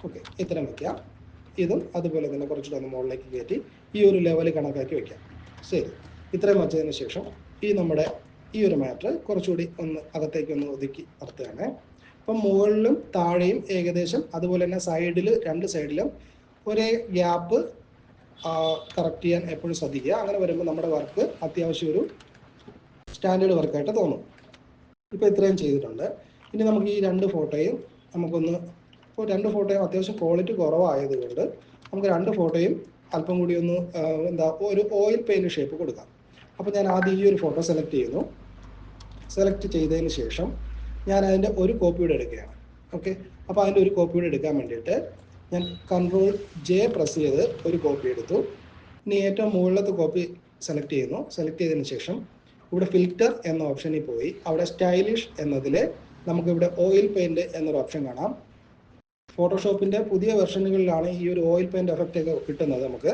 ഓക്കെ. ഇത്രയും വയ്ക്കാം. ഇതും അതുപോലെ തന്നെ കുറച്ചുകൂടി ഒന്ന് മുകളിലേക്ക് കയറ്റി ഈ ഒരു ലെവൽ കണക്കാക്കി വയ്ക്കാം. ശരി. ഇത്രയും വച്ചതിന് ശേഷം ഈ ഒരു മാറ്റർ കുറച്ചുകൂടി ഒന്ന് അകത്തേക്ക് ഒന്ന് ഒതുക്കി നിർത്തുകയാണ്. അപ്പം മുകളിലും താഴെയും ഏകദേശം അതുപോലെ തന്നെ രണ്ട് സൈഡിലും ഒരേ ഗ്യാപ്പ് കറക്റ്റ് ചെയ്യാൻ എപ്പോഴും ശ്രദ്ധിക്കുക. അങ്ങനെ വരുമ്പോൾ നമ്മുടെ വർക്ക് അത്യാവശ്യം ഒരു സ്റ്റാൻഡേർഡ് വർക്കായിട്ട് തോന്നും. ഇപ്പോൾ ഇത്രയും ചെയ്തിട്ടുണ്ട്. ഇനി നമുക്ക് ഈ രണ്ട് ഫോട്ടോയും രണ്ട് ഫോട്ടോയും അത്യാവശ്യം ക്വാളിറ്റി കുറവായതുകൊണ്ട് നമുക്ക് രണ്ട് ഫോട്ടോയും അല്പം കൂടി ഒന്ന് ഒരു ഓയിൽ പെയിൻറ്റ് ഷേപ്പ് കൊടുക്കാം. അപ്പോൾ ഞാൻ ആദ്യം ഈ ഒരു ഫോട്ടോ സെലക്ട് ചെയ്തതിന് ശേഷം ഞാൻ അതിൻ്റെ ഒരു കോപ്പിയുടെ എടുക്കുകയാണ്. ഓക്കെ. അപ്പോൾ അതിൻ്റെ ഒരു കോപ്പിയുടെ എടുക്കാൻ വേണ്ടിയിട്ട് ഞാൻ കൺട്രോൾ ജെ പ്രസ് ചെയ്ത് ഒരു കോപ്പി എടുത്തു. ഇനി ഏറ്റവും മുകളിലത്തെ കോപ്പി സെലക്ട് ചെയ്തതിന് ശേഷം ഇവിടെ ഫിൽറ്റർ എന്ന ഓപ്ഷനിൽ പോയി അവിടെ സ്റ്റൈലിഷ് എന്നതിൽ നമുക്കിവിടെ ഓയിൽ പെയിൻറ്റ് എന്നൊരു ഓപ്ഷൻ കാണാം. ഫോട്ടോഷോപ്പിൻ്റെ പുതിയ വെർഷനുകളിലാണ് ഈ ഒരു ഓയിൽ പെയിൻറ്റ് എഫക്റ്റ് ഒക്കെ കിട്ടുന്നത് നമുക്ക്.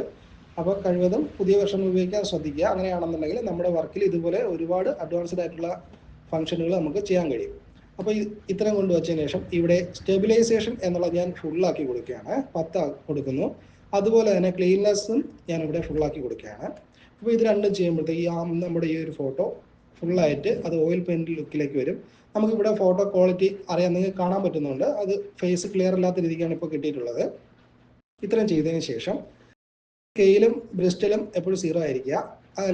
അപ്പോൾ കഴിവതും പുതിയ വെർഷൻ ഉപയോഗിക്കാൻ ശ്രദ്ധിക്കുക. അങ്ങനെയാണെന്നുണ്ടെങ്കിൽ നമ്മുടെ വർക്കിൽ ഇതുപോലെ ഒരുപാട് അഡ്വാൻസ്ഡ് ആയിട്ടുള്ള ഫംഗ്ഷനുകൾ നമുക്ക് ചെയ്യാൻ കഴിയും. അപ്പോൾ ഇത്രയും കൊണ്ടുവച്ചതിന് ശേഷം ഇവിടെ സ്റ്റെബിലൈസേഷൻ എന്നുള്ളത് ഞാൻ ഫുള്ളാക്കി കൊടുക്കുകയാണ്, 10 കൊടുക്കുന്നു. അതുപോലെ തന്നെ ക്ലീൻനെസ്സും ഞാൻ ഇവിടെ ഫുള്ളാക്കി കൊടുക്കുകയാണ്. അപ്പോൾ ഇത് രണ്ടും ചെയ്യുമ്പോഴത്തേക്ക് നമ്മുടെ ഈ ഒരു ഫോട്ടോ ഫുള്ളായിട്ട് അത് ഓയിൽ പെയിൻറ്റ് ലുക്കിലേക്ക് വരും. നമുക്കിവിടെ ഫോട്ടോ ക്വാളിറ്റി അറിയാൻ നിങ്ങൾക്ക് കാണാൻ പറ്റുന്നുണ്ട്. അത് ഫേസ് ക്ലിയർ അല്ലാത്ത രീതിക്കാണ് ഇപ്പോൾ കിട്ടിയിട്ടുള്ളത്. ഇത്രയും ചെയ്തതിന് ശേഷം സ്കെയിലും ബ്രിസ്റ്റലും എപ്പോഴും 0 ആയിരിക്കുക.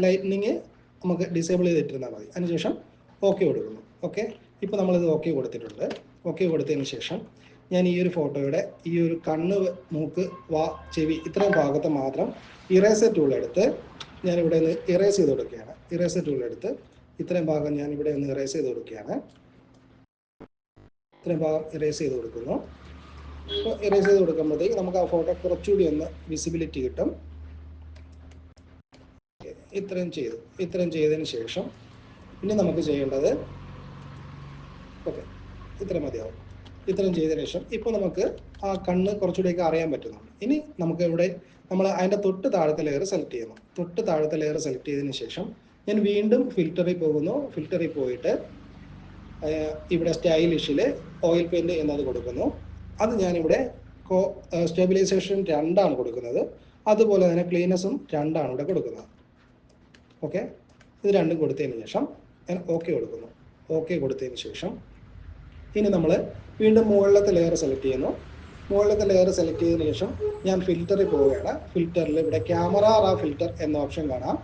ലൈറ്റ്നിങ് നമുക്ക് ഡിസേബിൾ ചെയ്തിട്ടിരുന്നാൽ മതി. അതിനുശേഷം ഓക്കെ കൊടുക്കുന്നു. ഓക്കെ, ഇപ്പോൾ നമ്മളിത് ഓക്കെ കൊടുത്തിട്ടുണ്ട്. ഓക്കെ കൊടുത്തതിന് ശേഷം ഞാൻ ഈ ഒരു ഫോട്ടോയുടെ ഈ ഒരു കണ്ണ്, മൂക്ക്, വാ, ചെവി ഇത്രയും ഭാഗത്ത് മാത്രം ഇറേസർ ടൂൾ എടുത്ത് ഞാനിവിടെ നിന്ന് ഇറേസ് ചെയ്ത് കൊടുക്കുകയാണ്. ഇറേസർ ടൂൾ എടുത്ത് ഇത്രയും ഭാഗം ഞാനിവിടെ നിന്ന് ഇറേസ് ചെയ്ത് കൊടുക്കുകയാണ്. ഇത്രയും ഭാഗം ഇറേസ് ചെയ്ത് കൊടുക്കുന്നു. അപ്പോൾ ഇറേസ് ചെയ്ത് കൊടുക്കുമ്പോഴത്തേക്ക് നമുക്ക് ആ ഫോട്ടോ കുറച്ചുകൂടി ഒന്ന് വിസിബിലിറ്റി കിട്ടും. ഇത്രയും ചെയ്തതിന് ശേഷം ഇനി നമുക്ക് ചെയ്യേണ്ടത്, ഓക്കെ ഇത്രയും മതിയാവും. ഇത്രയും ചെയ്തതിന് ശേഷം ഇപ്പോൾ നമുക്ക് ആ കണ്ണ് കുറച്ചുകൂടിയൊക്കെ അറിയാൻ പറ്റുന്നുണ്ട്. ഇനി നമുക്ക് ഇവിടെ നമ്മൾ അതിൻ്റെ തൊട്ട് താഴത്തെ ലെയർ സെലക്ട് ചെയ്യുന്നു. തൊട്ട് താഴത്തെ ലെയർ സെലക്ട് ചെയ്തതിന് ശേഷം ഞാൻ വീണ്ടും ഫിൽറ്ററിൽ പോകുന്നു. ഫിൽറ്ററിൽ പോയിട്ട് ഇവിടെ സ്റ്റൈലിഷിൽ ഓയിൽ പെയിൻറ് എന്നത് കൊടുക്കുന്നു. അത് ഞാനിവിടെ സ്റ്റെബിലൈസേഷൻ 2 കൊടുക്കുന്നത്. അതുപോലെ തന്നെ ക്ലീനസും 2 ഇവിടെ കൊടുക്കുന്നത്. ഓക്കെ, ഇത് രണ്ടും കൊടുത്തതിന് ശേഷം ഞാൻ ഓക്കെ കൊടുക്കുന്നു. ഓക്കെ കൊടുത്തതിന് ശേഷം ഇനി നമ്മൾ വീണ്ടും മുകളിലത്തെ ലെയർ സെലക്ട് ചെയ്യുന്നു. മുകളിലത്തെ ലെയർ സെലക്ട് ചെയ്തതിന് ശേഷം ഞാൻ ഫിൽറ്ററിൽ പോവുകയാണ്. ഫിൽറ്ററിൽ ഇവിടെ ക്യാമറ റാ ഫിൽറ്റർ എന്ന ഓപ്ഷൻ കാണാം.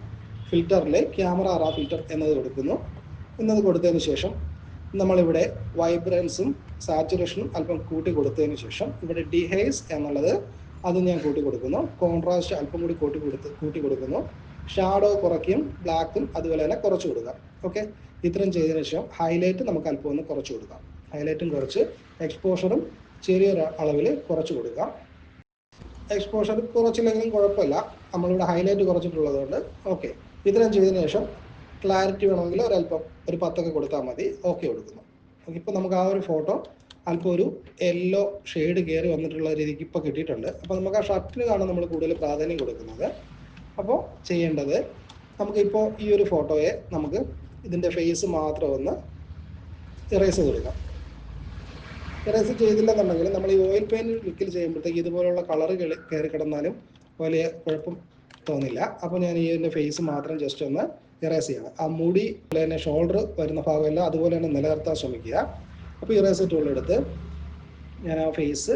ഫിൽറ്ററിൽ ക്യാമറ റാ ഫിൽറ്റർ എന്നത് കൊടുക്കുന്നു. എന്നത് കൊടുത്തതിന് ശേഷം നമ്മളിവിടെ വൈബ്രൻസും സാച്ചുറേഷനും അല്പം കൂട്ടി കൊടുത്തതിന് ശേഷം ഇവിടെ ഡിഹൈസ് എന്നുള്ളത് അത് ഞാൻ കൂട്ടി കൊടുക്കുന്നു. കോൺട്രാസ്റ്റ് അല്പം കൂടി കൂട്ടി കൊടുക്കുന്നു. ഷാഡോ കുറയ്ക്കും, ബ്ലാക്കും അതുപോലെ തന്നെ കുറച്ച് കൊടുക്കാം. ഓക്കെ, ഇത്രയും ചെയ്തതിന് ശേഷം ഹൈലൈറ്റ് നമുക്ക് അല്പം ഒന്ന് കുറച്ച് കൊടുക്കാം. ഹൈലൈറ്റും കുറച്ച് എക്സ്പോഷറും ചെറിയൊരു അളവിൽ കുറച്ച് കൊടുക്കാം. എക്സ്പോഷർ കുറച്ചില്ലെങ്കിലും കുഴപ്പമില്ല, നമ്മളിവിടെ ഹൈലൈറ്റ് കുറച്ചിട്ടുള്ളത് കൊണ്ട്. ഓക്കെ, ഇത്രയും ചെയ്തതിന് ശേഷം ക്ലാരിറ്റി വേണമെങ്കിൽ ഒരല്പം ഒരു 10 കൊടുത്താൽ മതി. ഓക്കെ കൊടുക്കുന്നു. ഇപ്പോൾ നമുക്ക് ആ ഒരു ഫോട്ടോ അല്പം ഒരു യെല്ലോ ഷെയ്ഡ് കയറി വന്നിട്ടുള്ള രീതിക്ക് ഇപ്പോൾ കിട്ടിയിട്ടുണ്ട്. അപ്പോൾ നമുക്ക് ആ ഷർട്ടിനാണ് നമ്മൾ കൂടുതൽ പ്രാധാന്യം കൊടുക്കുന്നത്. അപ്പോൾ ചെയ്യേണ്ടത്, നമുക്കിപ്പോൾ ഈ ഒരു ഫോട്ടോയെ നമുക്ക് ഇതിൻ്റെ ഫേസ് മാത്രം ഒന്ന് ഇറേസ് ചെയ്ത് കൊടുക്കാം. ഇറേസ് ചെയ്തില്ലെന്നുണ്ടെങ്കിൽ നമ്മൾ ഈ ഓയിൽ പെയിൻറ് ലുക്കിൽ ചെയ്യുമ്പോഴത്തേക്ക് ഇതുപോലുള്ള കളർ കയറി കിടന്നാലും വലിയ കുഴപ്പം തോന്നില്ല. അപ്പോൾ ഞാൻ ഈ ഇതിൻ്റെ ഫേസ് മാത്രം ജസ്റ്റ് ഒന്ന് ഇറേസ് ചെയ്യണം. ആ മുടി അതുപോലെ തന്നെ ഷോൾഡർ വരുന്ന ഭാഗമല്ല അതുപോലെ തന്നെ നിലനിർത്താൻ ശ്രമിക്കുക. അപ്പോൾ ഇറേസ് ടൂൾ എടുത്ത് ഞാൻ ആ ഫേസ്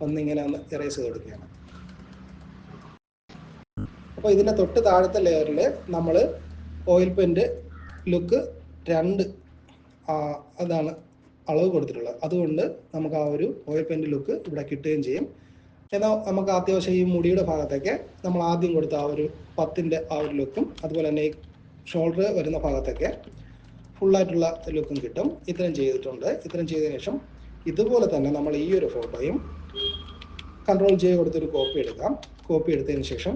ഒന്നിങ്ങനെ ഒന്ന് ഇറേസ് ചെയ്ത് കൊടുക്കുകയാണ്. അപ്പോൾ ഇതിൻ്റെ തൊട്ട് താഴത്തെ ലെയറിൽ നമ്മൾ ഓയിൽ പെയിൻറ് ലുക്ക് 2 അതാണ് അളവ് കൊടുത്തിട്ടുള്ളത്. അതുകൊണ്ട് നമുക്ക് ആ ഒരു ഓയിൽ പെയിൻറ് ലുക്ക് ഇവിടെ കിട്ടുകയും ചെയ്യും. എന്നാൽ നമുക്ക് അത്യാവശ്യം ഈ മുടിയുടെ ഭാഗത്തൊക്കെ നമ്മൾ ആദ്യം കൊടുത്ത ആ ഒരു 10ൻ്റെ ആ ഒരു ലുക്കും അതുപോലെ തന്നെ ഈ ഷോൾഡർ വരുന്ന ഭാഗത്തൊക്കെ ഫുള്ളായിട്ടുള്ള ലുക്കും കിട്ടും. ഇത്രയും ചെയ്തിട്ടുണ്ട്. ഇത്രയും ചെയ്തതിനു ശേഷം ഇതുപോലെ തന്നെ നമ്മൾ ഈ ഒരു ഫോട്ടോയും കൺട്രോൾ J കൊടുത്തൊരു കോപ്പി എടുക്കാം. കോപ്പി എടുത്തതിന് ശേഷം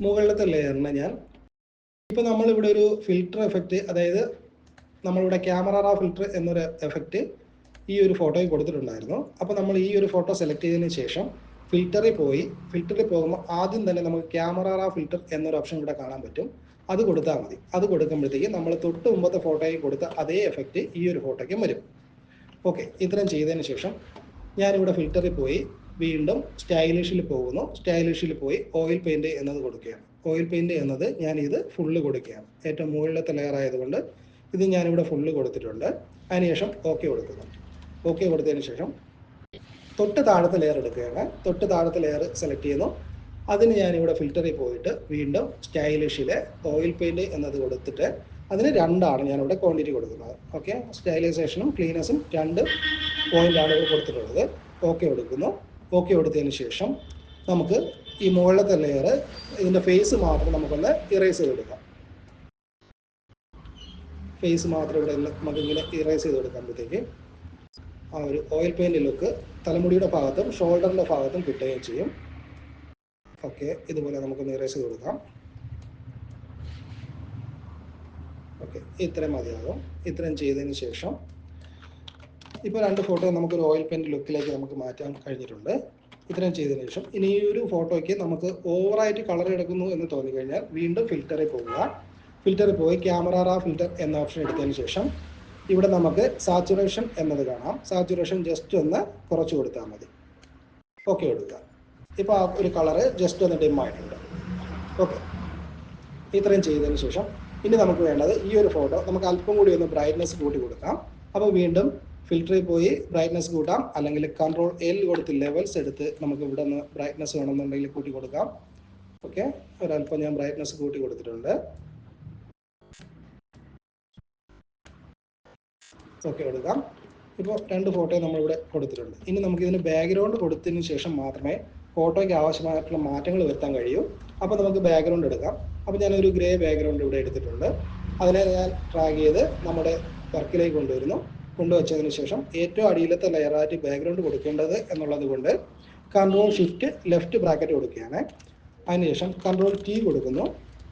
മുകളിലത്തെ ലെയറിനെ ഞാൻ ഇപ്പോൾ നമ്മളിവിടെ ഒരു ഫിൽറ്റർ എഫക്റ്റ്, അതായത് നമ്മളിവിടെ ക്യാമറ റാ ഫിൽറ്റർ എന്നൊരു എഫക്റ്റ് ഈ ഒരു ഫോട്ടോയിൽ കൊടുത്തിട്ടുണ്ടായിരുന്നു. അപ്പോൾ നമ്മൾ ഈ ഒരു ഫോട്ടോ സെലക്ട് ചെയ്തതിന് ശേഷം ഫിൽറ്ററിൽ പോകുമ്പോൾ ആദ്യം തന്നെ നമുക്ക് ക്യാമറ റാ ഫിൽറ്റർ എന്നൊരു ഓപ്ഷൻ ഇവിടെ കാണാൻ പറ്റും. അത് കൊടുത്താൽ മതി. അത് കൊടുക്കുമ്പോഴത്തേക്ക് നമ്മൾ തൊട്ട് മുമ്പത്തെ ഫോട്ടോയിൽ കൊടുത്ത അതേ എഫക്റ്റ് ഈ ഒരു ഫോട്ടോയ്ക്കും വരും. ഓക്കെ, ഇത്രയും ചെയ്തതിന് ശേഷം ഞാനിവിടെ ഫിൽറ്ററിൽ പോയി വീണ്ടും സ്റ്റൈലിഷിൽ പോകുന്നു. സ്റ്റൈലിഷിൽ പോയി ഓയിൽ പെയിൻറ് എന്നത് കൊടുക്കുകയാണ്. ഓയിൽ പെയിൻറ് എന്നത് ഞാനിത് ഫുള്ള് കൊടുക്കുകയാണ്. ഏറ്റവും മുകളിലത്തെ ലെയർ ആയതുകൊണ്ട് ഇത് ഞാനിവിടെ ഫുള്ള് കൊടുത്തിട്ടുണ്ട്. അതിനുശേഷം ഓക്കെ കൊടുക്കുന്നു. ഓക്കെ കൊടുത്തതിന് ശേഷം തൊട്ട് താഴത്തെ ലെയർ എടുക്കുകയാണ്. തൊട്ട് താഴത്തെ ലെയർ സെലക്ട് ചെയ്യുന്നു. അതിന് ഞാനിവിടെ ഫിൽറ്ററിൽ പോയിട്ട് വീണ്ടും സ്റ്റൈലിഷിലെ ഓയിൽ പെയിൻറ് എന്നത് കൊടുത്തിട്ട് അതിന് 2 ഞാനിവിടെ ക്വാണ്ടിറ്റി കൊടുക്കുന്നത്. ഓക്കെ, സ്റ്റൈലൈസേഷനും ക്ലീനസും 2 പോയിൻ്റാണ് ഇവിടെ കൊടുത്തിട്ടുള്ളത്. ഓക്കെ കൊടുക്കുന്നു. ഓക്കെ കൊടുത്തതിന് ശേഷം നമുക്ക് ഈ മുകളിലത്തെ ലെയർ ഇതിൻ്റെ ഫേസ് മാത്രം നമുക്കൊന്ന് ഇറേസ് ചെയ്ത് കൊടുക്കാം. ഫേസ് മാത്രം ഇവിടെ നമുക്കിങ്ങനെ ഇറേസ് ചെയ്ത് കൊടുക്കുമ്പോഴത്തേക്ക് ആ ഒരു ഓയിൽ പെയിൻറ് ലുക്ക് തലമുടിയുടെ ഭാഗത്തും ഷോൾഡറിൻ്റെ ഭാഗത്തും കിട്ടുകയും ചെയ്യും. ഓക്കെ, ഇതുപോലെ നമുക്കൊന്ന് ഇറേസ് ചെയ്ത് കൊടുക്കാം. ഓക്കെ, ഇത്രയും മതിയാകും. ഇത്രയും ചെയ്തതിന് ശേഷം ഇപ്പോൾ 2 ഫോട്ടോ നമുക്കൊരു ഓയിൽ പെയിൻറ് ലുക്കിലേക്ക് നമുക്ക് മാറ്റാൻ കഴിഞ്ഞിട്ടുണ്ട്. ഇത്രയും ചെയ്തതിന് ശേഷം ഇനി ഈ ഒരു ഫോട്ടോയ്ക്ക് നമുക്ക് ഓവറായിട്ട് കളർ എടുക്കുന്നു എന്ന് തോന്നിക്കഴിഞ്ഞാൽ വീണ്ടും ഫിൽറ്ററിൽ പോവുക. ഫിൽറ്ററിൽ പോയി ക്യാമറ റാ ഫിൽറ്റർ എന്ന ഓപ്ഷൻ എടുത്തതിന് ശേഷം ഇവിടെ നമുക്ക് സാച്ചുറേഷൻ എന്നത് കാണാം. സാച്ചുറേഷൻ ജസ്റ്റ് ഒന്ന് കുറച്ച് കൊടുത്താൽ മതി. ഓക്കെ കൊടുക്കുക. ഇപ്പോൾ ആ ഒരു കളറ് ജസ്റ്റ് ഒന്ന് ഡിം ആയിട്ടുണ്ട്. ഓക്കെ, ഇത്രയും ചെയ്തതിന് ശേഷം ഇനി നമുക്ക് വേണ്ടത് ഈ ഒരു ഫോട്ടോ നമുക്ക് അല്പം കൂടി ഒന്ന് ബ്രൈറ്റ്നസ് കൂട്ടി കൊടുക്കാം. അപ്പോൾ വീണ്ടും ഫിൽറ്ററിൽ പോയി ബ്രൈറ്റ്നസ് കൂട്ടാം, അല്ലെങ്കിൽ കൺട്രോൾ L കൊടുത്ത് ലെവൽസ് എടുത്ത് നമുക്ക് ഇവിടെ നിന്ന് ബ്രൈറ്റ്നസ് വേണമെന്നുണ്ടെങ്കിൽ കൂട്ടി കൊടുക്കാം. ഓക്കെ, ഒരല്പം ഞാൻ ബ്രൈറ്റ്നസ് കൂട്ടി കൊടുത്തിട്ടുണ്ട്. ഓക്കെ കൊടുക്കാം. ഇപ്പോൾ 2 ഫോട്ടോയും നമ്മളിവിടെ കൊടുത്തിട്ടുണ്ട്. ഇനി നമുക്കിതിന് ബാക്ക്ഗ്രൗണ്ട് കൊടുത്തതിന് ശേഷം മാത്രമേ ഫോട്ടോയ്ക്ക് ആവശ്യമായിട്ടുള്ള മാറ്റങ്ങൾ വരുത്താൻ കഴിയൂ. അപ്പോൾ നമുക്ക് ബാക്ക്ഗ്രൗണ്ട് എടുക്കാം. അപ്പോൾ ഞാനൊരു ഗ്രേ ബാക്ക്ഗ്രൗണ്ട് ഇവിടെ എടുത്തിട്ടുണ്ട്. അതിനെ ഞാൻ ഡ്രാഗ് ചെയ്ത് നമ്മുടെ വർക്കിലേക്ക് കൊണ്ടുവരുന്നു. കൊണ്ടുവച്ചതിന് ശേഷം ഏറ്റവും അടിയിലത്തെ ലെയറായിട്ട് ബാക്ക്ഗ്രൗണ്ട് കൊടുക്കേണ്ടത് എന്നുള്ളത് കൊണ്ട് കൺട്രോൾ ഷിഫ്റ്റ് ലെഫ്റ്റ് ബ്രാക്കറ്റ് കൊടുക്കുകയാണ്. അതിനുശേഷം കൺട്രോൾ ടി കൊടുക്കുന്നു.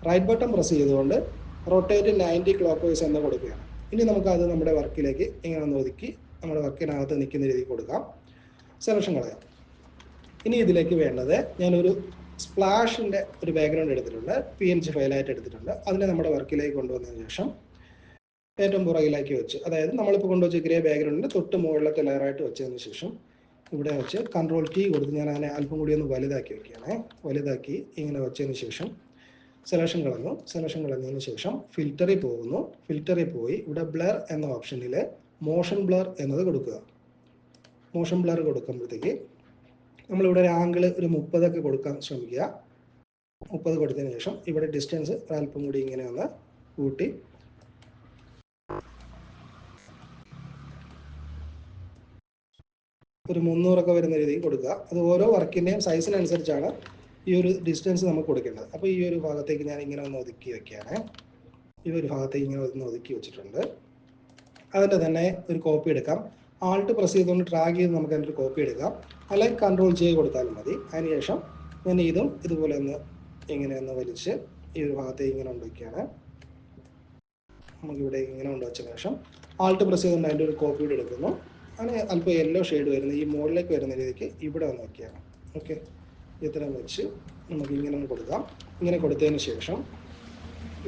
റൈറ്റ് ബട്ടൺ പ്രസ് ചെയ്തുകൊണ്ട് റൊട്ടേറ്റ് 90 ക്ലോക്ക് വൈസ് എന്ന് കൊടുക്കുകയാണ്. ഇനി നമുക്കത് നമ്മുടെ വർക്കിലേക്ക് ഇങ്ങനെ ഒന്ന് ഒതുക്കി നമ്മുടെ വർക്കിനകത്ത് നിൽക്കുന്ന രീതിയിൽ കൊടുക്കാം. സെലക്ഷൻ കളയാം. ഇനി ഇതിലേക്ക് വേണ്ടത് ഞാനൊരു സ്പ്ലാഷിൻ്റെ ഒരു ബാക്ക്ഗ്രൗണ്ട് എടുത്തിട്ടുണ്ട്, PNG ഫയലായിട്ട് എടുത്തിട്ടുണ്ട്. അതിനെ നമ്മുടെ വർക്കിലേക്ക് കൊണ്ടുവന്നതിന് ശേഷം ഏറ്റവും പുറകിലേക്ക് വെച്ച്, അതായത് നമ്മളിപ്പോൾ കൊണ്ടുവച്ച ഗ്രേ ബാക്ക്ഗ്രൗണ്ടിൻ്റെ തൊട്ട് മുകളിലത്തെ ലെയറായിട്ട് വെച്ചതിന് ശേഷം ഇവിടെ വെച്ച് കൺട്രോൾ ടി കൊടുത്ത് ഞാൻ അതിനെ അല്പം കൂടി ഒന്ന് വലുതാക്കി വയ്ക്കുകയാണ്. വലുതാക്കി ഇങ്ങനെ വെച്ചതിന് ശേഷം സെലക്ഷൻ കളഞ്ഞു. സെലക്ഷൻ കളഞ്ഞതിന് ശേഷം ഫിൽറ്ററിൽ പോകുന്നു. ഫിൽറ്ററിൽ പോയി ഇവിടെ ബ്ലർ എന്ന ഓപ്ഷനിൽ മോഷൻ ബ്ലർ എന്നത് കൊടുക്കുക. മോഷൻ ബ്ലർ കൊടുക്കുമ്പോഴത്തേക്ക് നമ്മളിവിടെ ഒരു ആംഗിൾ ഒരു 30 കൊടുക്കാൻ ശ്രമിക്കുക. 30 കൊടുത്തതിന് ശേഷം ഇവിടെ ഡിസ്റ്റൻസ് അല്പം കൂടി ഇങ്ങനെ ഒന്ന് കൂട്ടി ഒരു 300 വരുന്ന രീതിയിൽ കൊടുക്കുക. അത് ഓരോ വർക്കിൻ്റെയും സൈസിനനുസരിച്ചാണ് ഈ ഒരു ഡിസ്റ്റൻസ് നമുക്ക് കൊടുക്കേണ്ടത്. അപ്പോൾ ഈ ഒരു ഭാഗത്തേക്ക് ഞാൻ ഇങ്ങനെ ഒന്ന് ഒതുക്കി വയ്ക്കുകയാണ്. ഈ ഒരു ഭാഗത്തേക്ക് ഇങ്ങനെ ഒന്ന് ഒതുക്കി വെച്ചിട്ടുണ്ട്. അതിൻ്റെ തന്നെ ഒരു കോപ്പി എടുക്കാം. ആൾട്ട് പ്രസ് ചെയ്തുകൊണ്ട് ഡ്രാഗ് ചെയ്ത് നമുക്ക് അതിൻ്റെ ഒരു കോപ്പി എടുക്കാം. അല്ലെങ്കിൽ കൺട്രോൾ J കൊടുത്താലും മതി. അതിനുശേഷം ഞാൻ ഇതും ഇതുപോലെ ഒന്ന് ഇങ്ങനെ ഒന്ന് വലിച്ച് ഈ ഒരു ഭാഗത്തേക്ക് ഇങ്ങനെ കൊണ്ടുവയ്ക്കുകയാണ്. നമുക്കിവിടെ ഇങ്ങനെ കൊണ്ടുവച്ചതിന് ശേഷം ആൾട്ട് പ്രസ് ചെയ്തുകൊണ്ട് അതിൻ്റെ ഒരു കോപ്പി കൂടി എടുക്കുന്നു. അങ്ങനെ അല്പം യെല്ലോ ഷെയ്ഡ് വരുന്ന ഈ മുകളിലേക്ക് വരുന്ന രീതിക്ക് ഇവിടെ വന്ന് വയ്ക്കുകയാണ്. ഓക്കെ, ഇത്രയും വെച്ച് നമുക്ക് ഇങ്ങനെ കൊടുക്കാം. ഇങ്ങനെ കൊടുത്തതിന് ശേഷം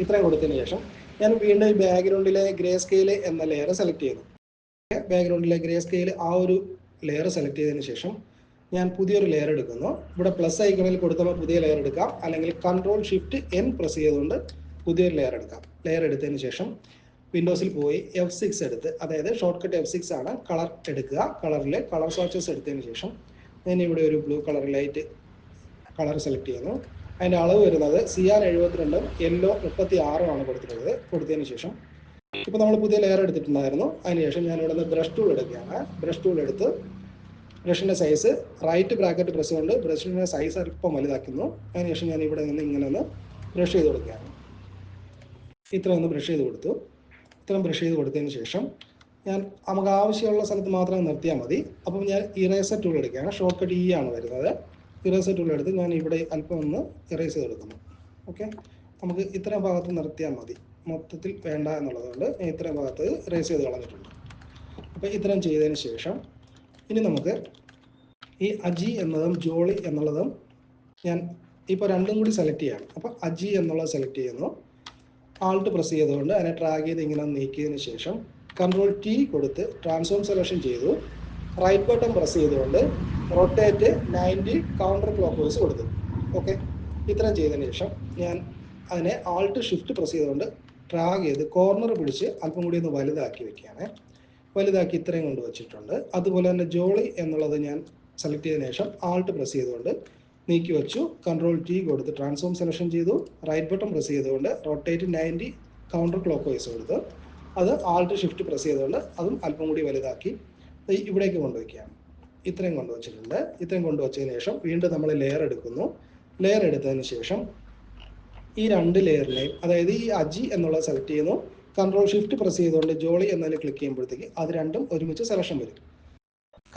ഇത്രയും കൊടുത്തതിന് ശേഷം ഞാൻ വീണ്ടും ഈ ബാക്ക്ഗ്രൗണ്ടിലെ ഗ്രേ സ്കെയിൽ എന്ന ലെയർ സെലക്ട് ചെയ്യുന്നു. ബാക്ക്ഗ്രൗണ്ടിലെ ഗ്രേ സ്കെയിൽ ആ ഒരു ലെയർ സെലക്ട് ചെയ്തതിന് ശേഷം ഞാൻ പുതിയൊരു ലെയർ എടുക്കുന്നു. ഇവിടെ പ്ലസ് ഐക്കണിൽ കൊടുത്തപ്പോൾ പുതിയ ലെയർ എടുക്കാം, അല്ലെങ്കിൽ കൺട്രോൾ ഷിഫ്റ്റ് N പ്രസ് ചെയ്തുകൊണ്ട് പുതിയൊരു ലെയർ എടുക്കാം. ലെയർ എടുത്തതിന് ശേഷം വിൻഡോസിൽ പോയി F6 എടുത്ത്, അതായത് ഷോർട്ട് കട്ട് F6 ആണ്, കളർ എടുക്കുക. കളറിൽ കളർ സ്വാച്ചസ് എടുത്തതിന് ശേഷം ഞാൻ ഇവിടെ ഒരു blue colour light colour select ചെയ്യുന്നു. അതിൻ്റെ അളവ് വരുന്നത് CR 72 യെല്ലോ 36 ആണ് കൊടുത്തിട്ടുള്ളത്. കൊടുത്തതിന് ശേഷം ഇപ്പോൾ നമ്മൾ പുതിയ ലെയർ എടുത്തിട്ടുണ്ടായിരുന്നു. അതിനുശേഷം ഞാൻ ഇവിടെ നിന്ന് ബ്രഷ് ടൂൾ എടുക്കുകയാണ്. ബ്രഷ് ടൂൾ എടുത്ത് ബ്രഷിൻ്റെ സൈസ് റൈറ്റ് ബ്രാക്കറ്റ് പ്രസ് കൊണ്ട് ബ്രഷിൻ്റെ സൈസ് അല്പം വലുതാക്കുന്നു. അതിനുശേഷം ഞാൻ ഇവിടെ നിന്ന് ഇങ്ങനെ ഒന്ന് ബ്രഷ് ചെയ്ത് കൊടുക്കുകയാണ്. ഇത്ര ഒന്ന് ബ്രഷ് ചെയ്ത് കൊടുത്തു. ഇത്രയും ബ്രഷ് ചെയ്ത് കൊടുത്തതിന് ശേഷം നമുക്ക് ആവശ്യമുള്ള സ്ഥലത്ത് മാത്രം നിർത്തിയാൽ മതി. അപ്പം ഞാൻ ഇറേസർ ടൂൾ എടുക്കുകയാണ്. ഷോർട്ട് കട്ട് ആണ് വരുന്നത്. ഇറേസർ ടൂൾ എടുത്ത് ഞാൻ ഇവിടെ അല്പം ഒന്ന് ഇറേസ് ചെയ്ത് കൊടുക്കുന്നു. ഓക്കെ, നമുക്ക് ഇത്രയും ഭാഗത്ത് നിർത്തിയാൽ മതി, മൊത്തത്തിൽ വേണ്ട എന്നുള്ളതുകൊണ്ട് ഞാൻ ഇത്രയും ഭാഗത്ത് ഇറേസ് ചെയ്ത് കളഞ്ഞിട്ടുണ്ട്. അപ്പോൾ ഇത്രയും ചെയ്തതിന് ശേഷം ഇനി നമുക്ക് ഈ അജി എന്നതും ജോളി എന്നുള്ളതും ഞാൻ ഇപ്പോൾ രണ്ടും കൂടി സെലക്ട് ചെയ്യാണ്. അപ്പോൾ അജി എന്നുള്ളത് സെലക്ട് ചെയ്യുന്നു. ആൾട്ട് പ്രസ് ചെയ്തുകൊണ്ട് അതിനെ ഡ്രാഗ് ചെയ്ത് ഇങ്ങനെ നീക്കിയതിന് ശേഷം കൺട്രോൾ T കൊടുത്ത് ട്രാൻസ്ഫോം സെലക്ഷൻ ചെയ്തു. റൈറ്റ് ബട്ടൺ പ്രസ് ചെയ്തുകൊണ്ട് റൊട്ടേറ്റ് 90 കൗണ്ടർ ക്ലോക്ക് വൈസ് കൊടുത്തു. ഓക്കെ, ഇത്രയും ചെയ്തതിന് ശേഷം ഞാൻ അതിനെ ആൾട്ട് ഷിഫ്റ്റ് പ്രസ് ചെയ്തുകൊണ്ട് ഡ്രാഗ് ചെയ്ത് കോർണർ പിടിച്ച് അല്പം കൂടി ഒന്ന് വലുതാക്കി വെക്കുകയാണ്. വലുതാക്കി ഇത്രയും കൊണ്ട് വെച്ചിട്ടുണ്ട്. അതുപോലെ തന്നെ ജോളി എന്നുള്ളത് ഞാൻ സെലക്ട് ചെയ്തതിന് ശേഷം ആൾട്ട് പ്രസ് ചെയ്തുകൊണ്ട് നീക്കി വെച്ചു. കൺട്രോൾ T കൊടുത്ത് ട്രാൻസ്ഫോം സെലക്ഷൻ ചെയ്തു. റൈറ്റ് ബട്ടൺ പ്രസ് ചെയ്തുകൊണ്ട് റൊട്ടേറ്റ് 90 കൗണ്ടർ ക്ലോക്ക് വൈസ് കൊടുത്ത് അത് ആൾട്ട് ഷിഫ്റ്റ് പ്രസ് ചെയ്തുകൊണ്ട് അതും അല്പം കൂടി വലുതാക്കി ഇവിടേക്ക് കൊണ്ടുവയ്ക്കുകയാണ്. ഇത്രയും കൊണ്ടുവച്ചിട്ടുണ്ട്. ഇത്രയും കൊണ്ടുവച്ചതിന് ശേഷം വീണ്ടും നമ്മൾ ലെയർ എടുക്കുന്നു. ലെയർ എടുത്തതിന് ശേഷം ഈ രണ്ട് ലെയറിനെയും, അതായത് ഈ അജി എന്നുള്ളത് സെലക്ട് ചെയ്യുന്നു. കൺട്രോൾ ഷിഫ്റ്റ് പ്രസ് ചെയ്തുകൊണ്ട് ജോളി എന്നതിൽ ക്ലിക്ക് ചെയ്യുമ്പോഴത്തേക്ക് അത് രണ്ടും ഒരുമിച്ച് സെലക്ഷൻ വരും.